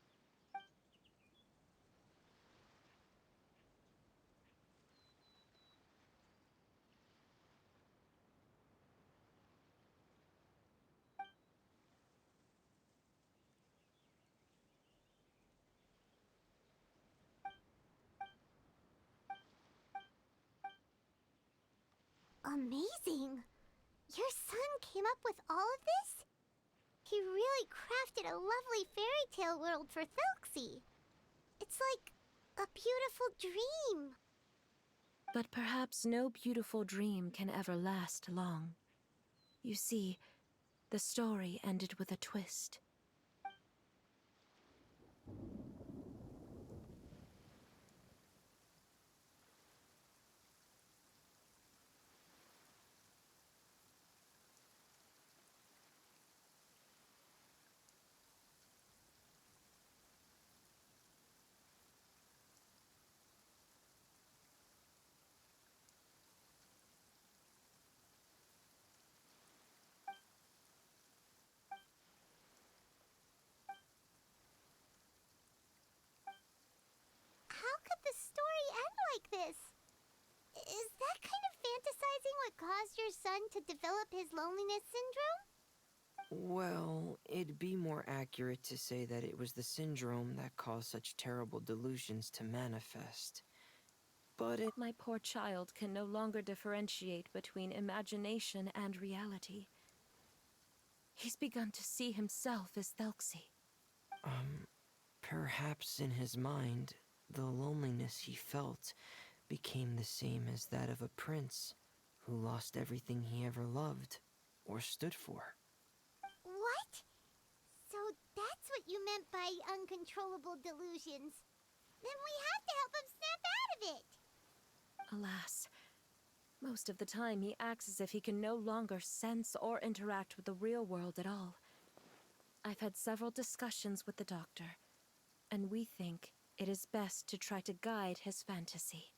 Amazing! Your son came up with all of this? He really crafted a lovely fairy tale world for Thelxie. It's like a beautiful dream. But perhaps no beautiful dream can ever last long. You see, the story ended with a twist. How could the story end like this? Is that kind of fantasizing what caused your son to develop his loneliness syndrome? Well, it'd be more accurate to say that it was the syndrome that caused such terrible delusions to manifest. But it... My poor child can no longer differentiate between imagination and reality. He's begun to see himself as Thelxie. Perhaps in his mind, the loneliness he felt became the same as that of a prince who lost everything he ever loved or stood for. What? So that's what you meant by uncontrollable delusions. Then we have to help him snap out of it. Alas, most of the time he acts as if he can no longer sense or interact with the real world at all. I've had several discussions with the doctor, and we think it is best to try to guide his fantasy.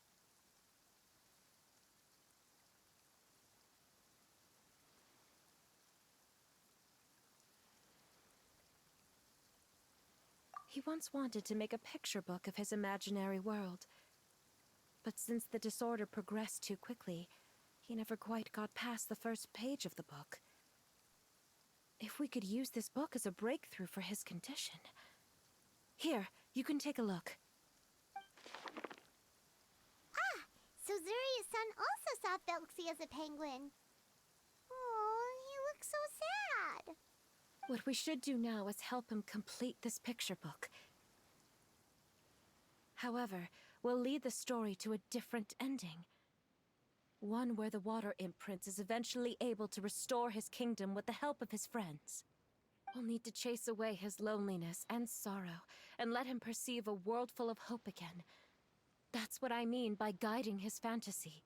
He once wanted to make a picture book of his imaginary world. But since the disorder progressed too quickly, he never quite got past the first page of the book. If we could use this book as a breakthrough for his condition... Here, you can take a look. Ah, so Zuria's son also saw Thelxie as a penguin. Oh, he looks so sad. What we should do now is help him complete this picture book. However, we'll lead the story to a different ending. One where the water imp prince is eventually able to restore his kingdom with the help of his friends. We'll need to chase away his loneliness and sorrow, and let him perceive a world full of hope again. That's what I mean by guiding his fantasy.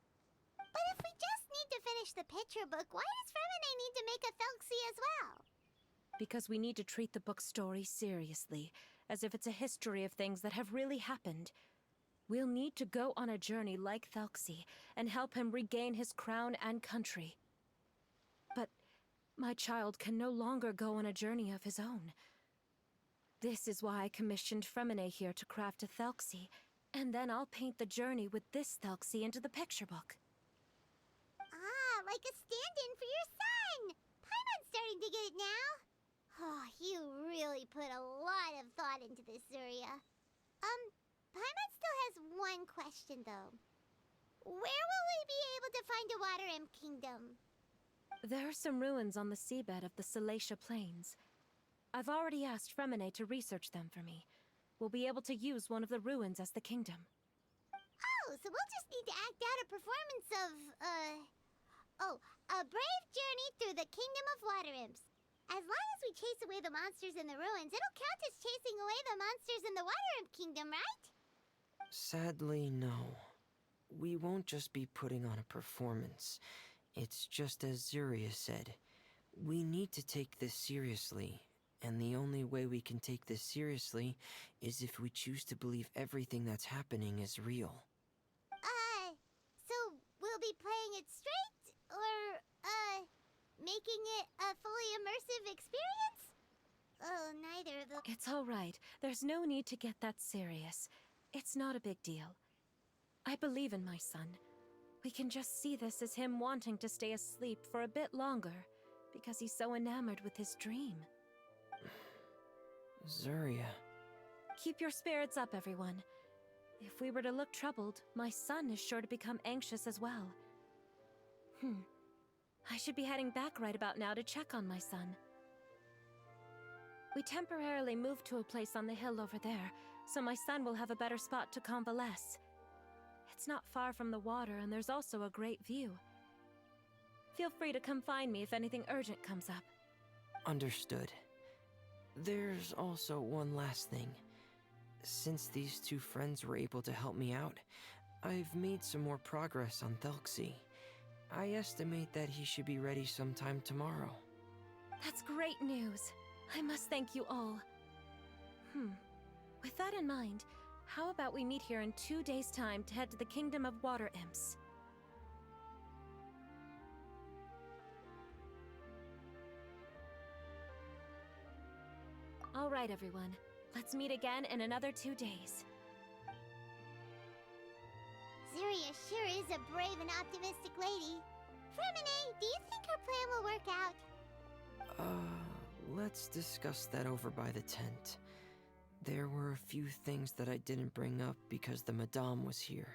But if we just need to finish the picture book, why does Fremine need to make a Thelxie as well? Because we need to treat the book's story seriously, as if it's a history of things that have really happened. We'll need to go on a journey like Thelxie, and help him regain his crown and country. But my child can no longer go on a journey of his own. This is why I commissioned Fremine here to craft a Thelxie, and then I'll paint the journey with this Thelxie into the picture book. Ah, like a stand-in for your son! Paimon's starting to get it now. Oh, you really put a lot of thought into this, Zuria. Paimon still has one question, though. Where will we be able to find a Water Imp Kingdom? There are some ruins on the seabed of the Salacia Plains. I've already asked Fremine to research them for me. We'll be able to use one of the ruins as the kingdom. Oh, so we'll just need to act out a performance of, A Brave Journey Through the Kingdom of Water Imps. As long as we chase away the monsters in the ruins, it'll count as chasing away the monsters in the Water Imp Kingdom, right? Sadly, no. We won't just be putting on a performance. It's just as Zuria said. We need to take this seriously, and the only way we can take this seriously is if we choose to believe everything that's happening is real. So we'll be playing it straight, or, making it a fully immersive experience? Oh, neither of the... It's all right. There's no need to get that serious. It's not a big deal. I believe in my son. We can just see this as him wanting to stay asleep for a bit longer, because he's so enamored with his dream. Zuria. Keep your spirits up, everyone. If we were to look troubled, my son is sure to become anxious as well. I should be heading back right about now to check on my son. We temporarily moved to a place on the hill over there, so my son will have a better spot to convalesce. It's not far from the water, and there's also a great view. Feel free to come find me if anything urgent comes up. Understood. There's also one last thing. Since these two friends were able to help me out, I've made some more progress on Thelxie. I estimate that he should be ready sometime tomorrow. That's great news. I must thank you all. With that in mind, how about we meet here in 2 days' time to head to the Kingdom of Water Imps? All right, everyone. Let's meet again in another 2 days. Zuria sure is a brave and optimistic lady. Fremine, do you think her plan will work out? Let's discuss that over by the tent. There were a few things that I didn't bring up because the Madame was here.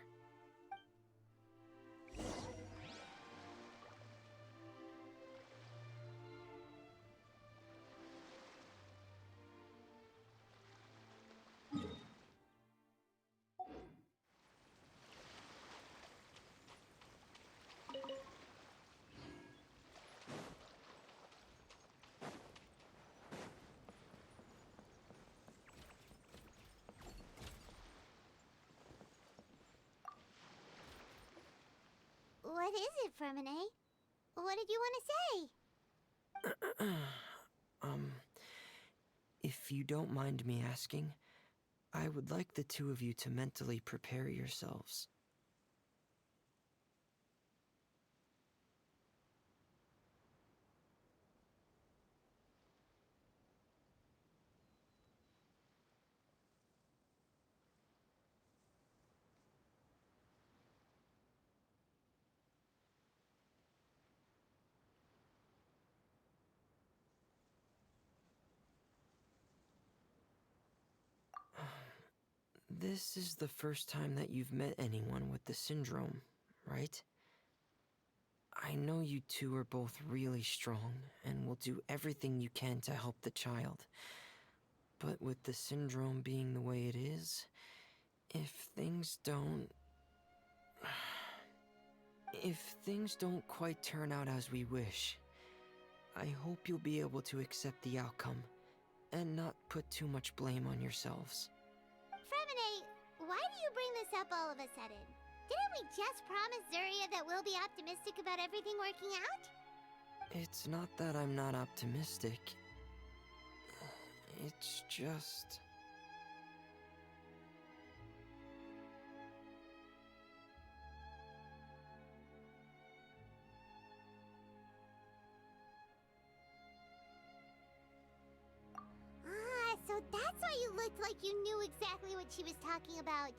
What is it, Fremine? What did you want to say? If you don't mind me asking, I would like the two of you to mentally prepare yourselves. This is the first time that you've met anyone with the syndrome, right? I know you two are both really strong and will do everything you can to help the child. But with the syndrome being the way it is, if things don't quite turn out as we wish, I hope you'll be able to accept the outcome and not put too much blame on yourselves. Fremine, why do you bring this up all of a sudden? Didn't we just promise Zuria that we'll be optimistic about everything working out? It's not that I'm not optimistic. It's just... So that's why you looked like you knew exactly what she was talking about.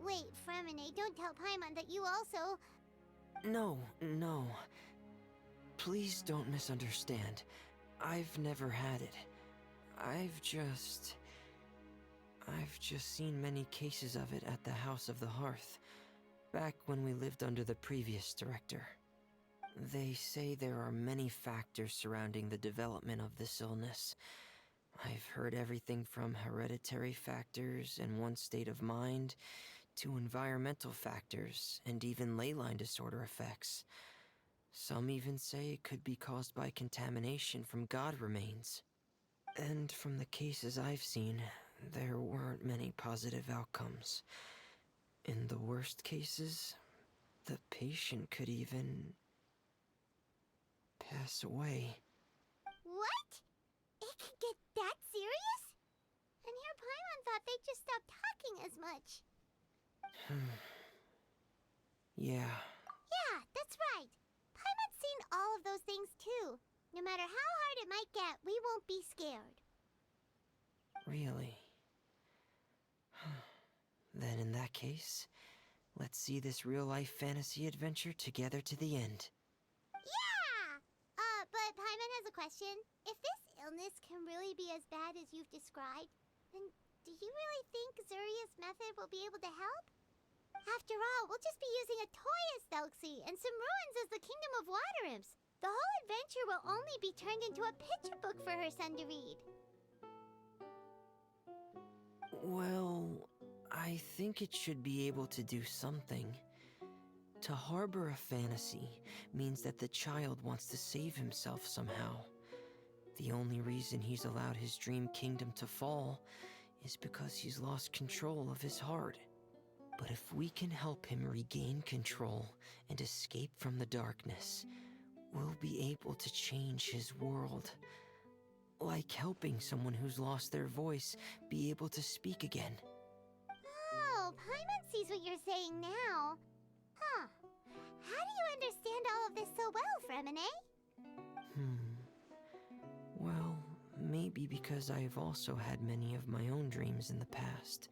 Wait, Fremine, don't tell Paimon that you also... No. Please don't misunderstand. I've never had it. I've just seen many cases of it at the House of the Hearth, back when we lived under the previous director. They say there are many factors surrounding the development of this illness. I've heard everything from hereditary factors in one state of mind to environmental factors and even ley line disorder effects. Some even say it could be caused by contamination from god remains. And from the cases I've seen, there weren't many positive outcomes. In the worst cases, the patient could even pass away. What? It could get that serious? And here Paimon thought they'd just stop talking as much. Yeah. Yeah, that's right. Paimon's seen all of those things too. No matter how hard it might get, we won't be scared. Really? Then in that case, let's see this real-life fantasy adventure together to the end. Yeah! But Paimon has a question. If this illness can really be as bad as you've described, then do you really think Zuria's method will be able to help? After all, we'll just be using a toy as Thelxie and some ruins as the Kingdom of Water Imps. The whole adventure will only be turned into a picture book for her son to read. Well, I think it should be able to do something. To harbor a fantasy means that the child wants to save himself somehow. The only reason he's allowed his dream kingdom to fall is because he's lost control of his heart. But if we can help him regain control and escape from the darkness, we'll be able to change his world. Like helping someone who's lost their voice be able to speak again. Oh, Paimon sees what you're saying now. Huh. How do you understand all of this so well, Fremine? Well, maybe because I've also had many of my own dreams in the past.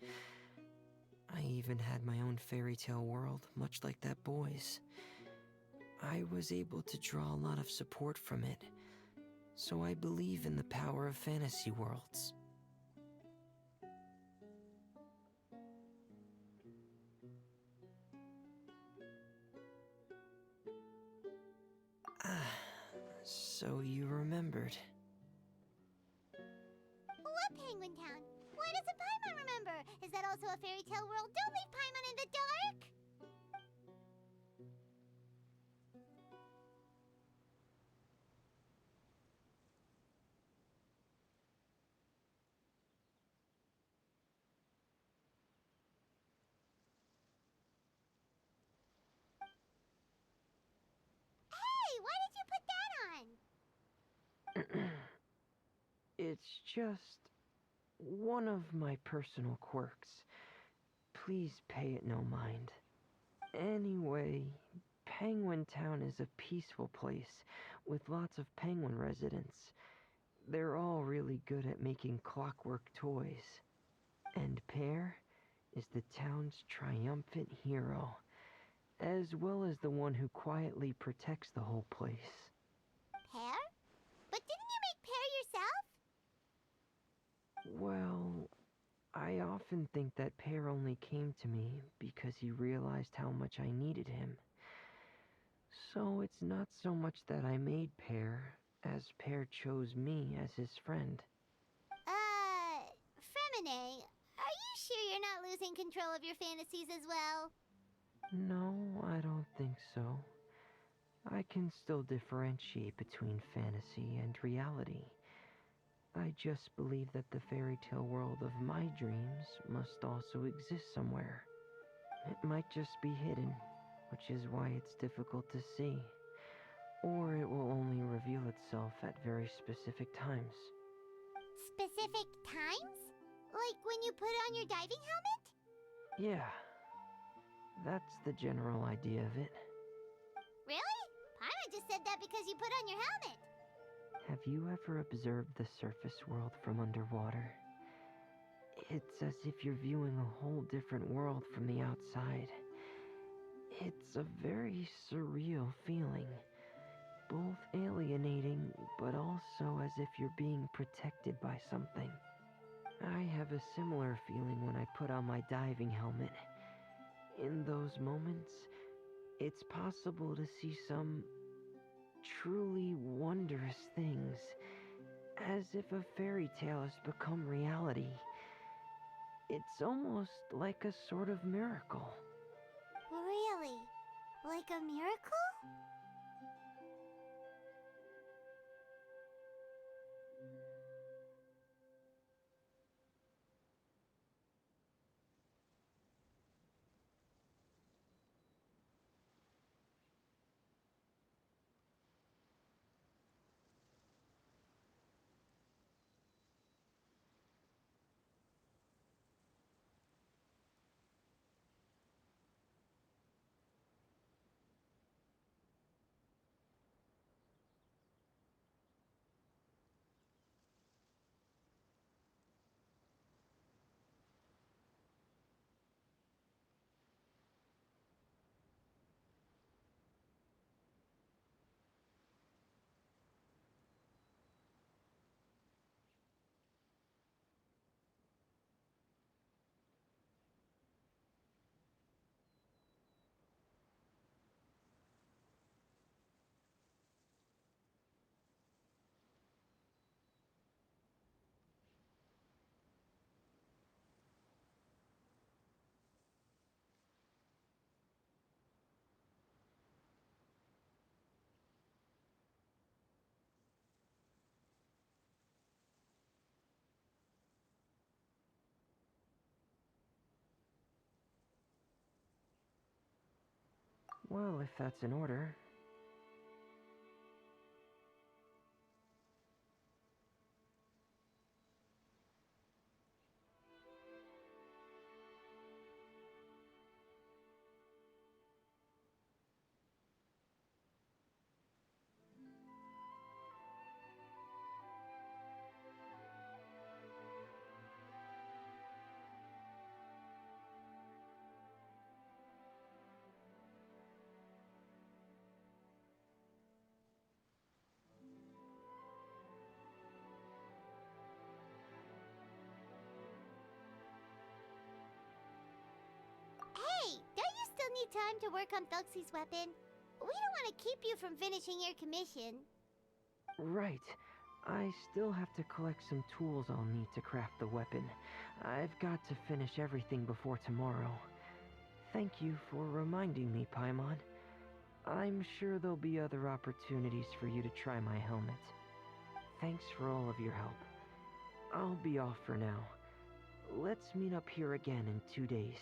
I even had my own fairy tale world, much like that boy's. I was able to draw a lot of support from it, so I believe in the power of fantasy worlds. Ah, so you remembered. What Penguin Town? Why doesn't Paimon remember? Is that also a fairy tale world? Don't leave Paimon in the dark! Hey, why did you put that on? It's just one of my personal quirks. Please pay it no mind. Anyway, Penguin Town is a peaceful place with lots of penguin residents. They're all really good at making clockwork toys. And Pear is the town's triumphant hero, as well as the one who quietly protects the whole place. Pear? But didn't you make Pear yourself? Well, I often think that Pear only came to me because he realized how much I needed him. So it's not so much that I made Pear, as Pear chose me as his friend. Fremine, are you sure you're not losing control of your fantasies as well? No, I don't think so. I can still differentiate between fantasy and reality. I just believe that the fairy tale world of my dreams must also exist somewhere. It might just be hidden, which is why it's difficult to see. Or it will only reveal itself at very specific times. Specific times? Like when you put on your diving helmet? Yeah, that's the general idea of it. Really? Paimon just said that because you put on your helmet. Have you ever observed the surface world from underwater? It's as if you're viewing a whole different world from the outside. It's a very surreal feeling. Both alienating, but also as if you're being protected by something. I have a similar feeling when I put on my diving helmet. In those moments, it's possible to see some truly wondrous things, as if a fairy tale has become reality. It's almost like a sort of miracle. Really? Like a miracle? Well, if that's in order. Hey, don't you still need time to work on Thuxie's weapon? We don't want to keep you from finishing your commission. Right. I still have to collect some tools I'll need to craft the weapon. I've got to finish everything before tomorrow. Thank you for reminding me, Paimon. I'm sure there'll be other opportunities for you to try my helmet. Thanks for all of your help. I'll be off for now. Let's meet up here again in 2 days.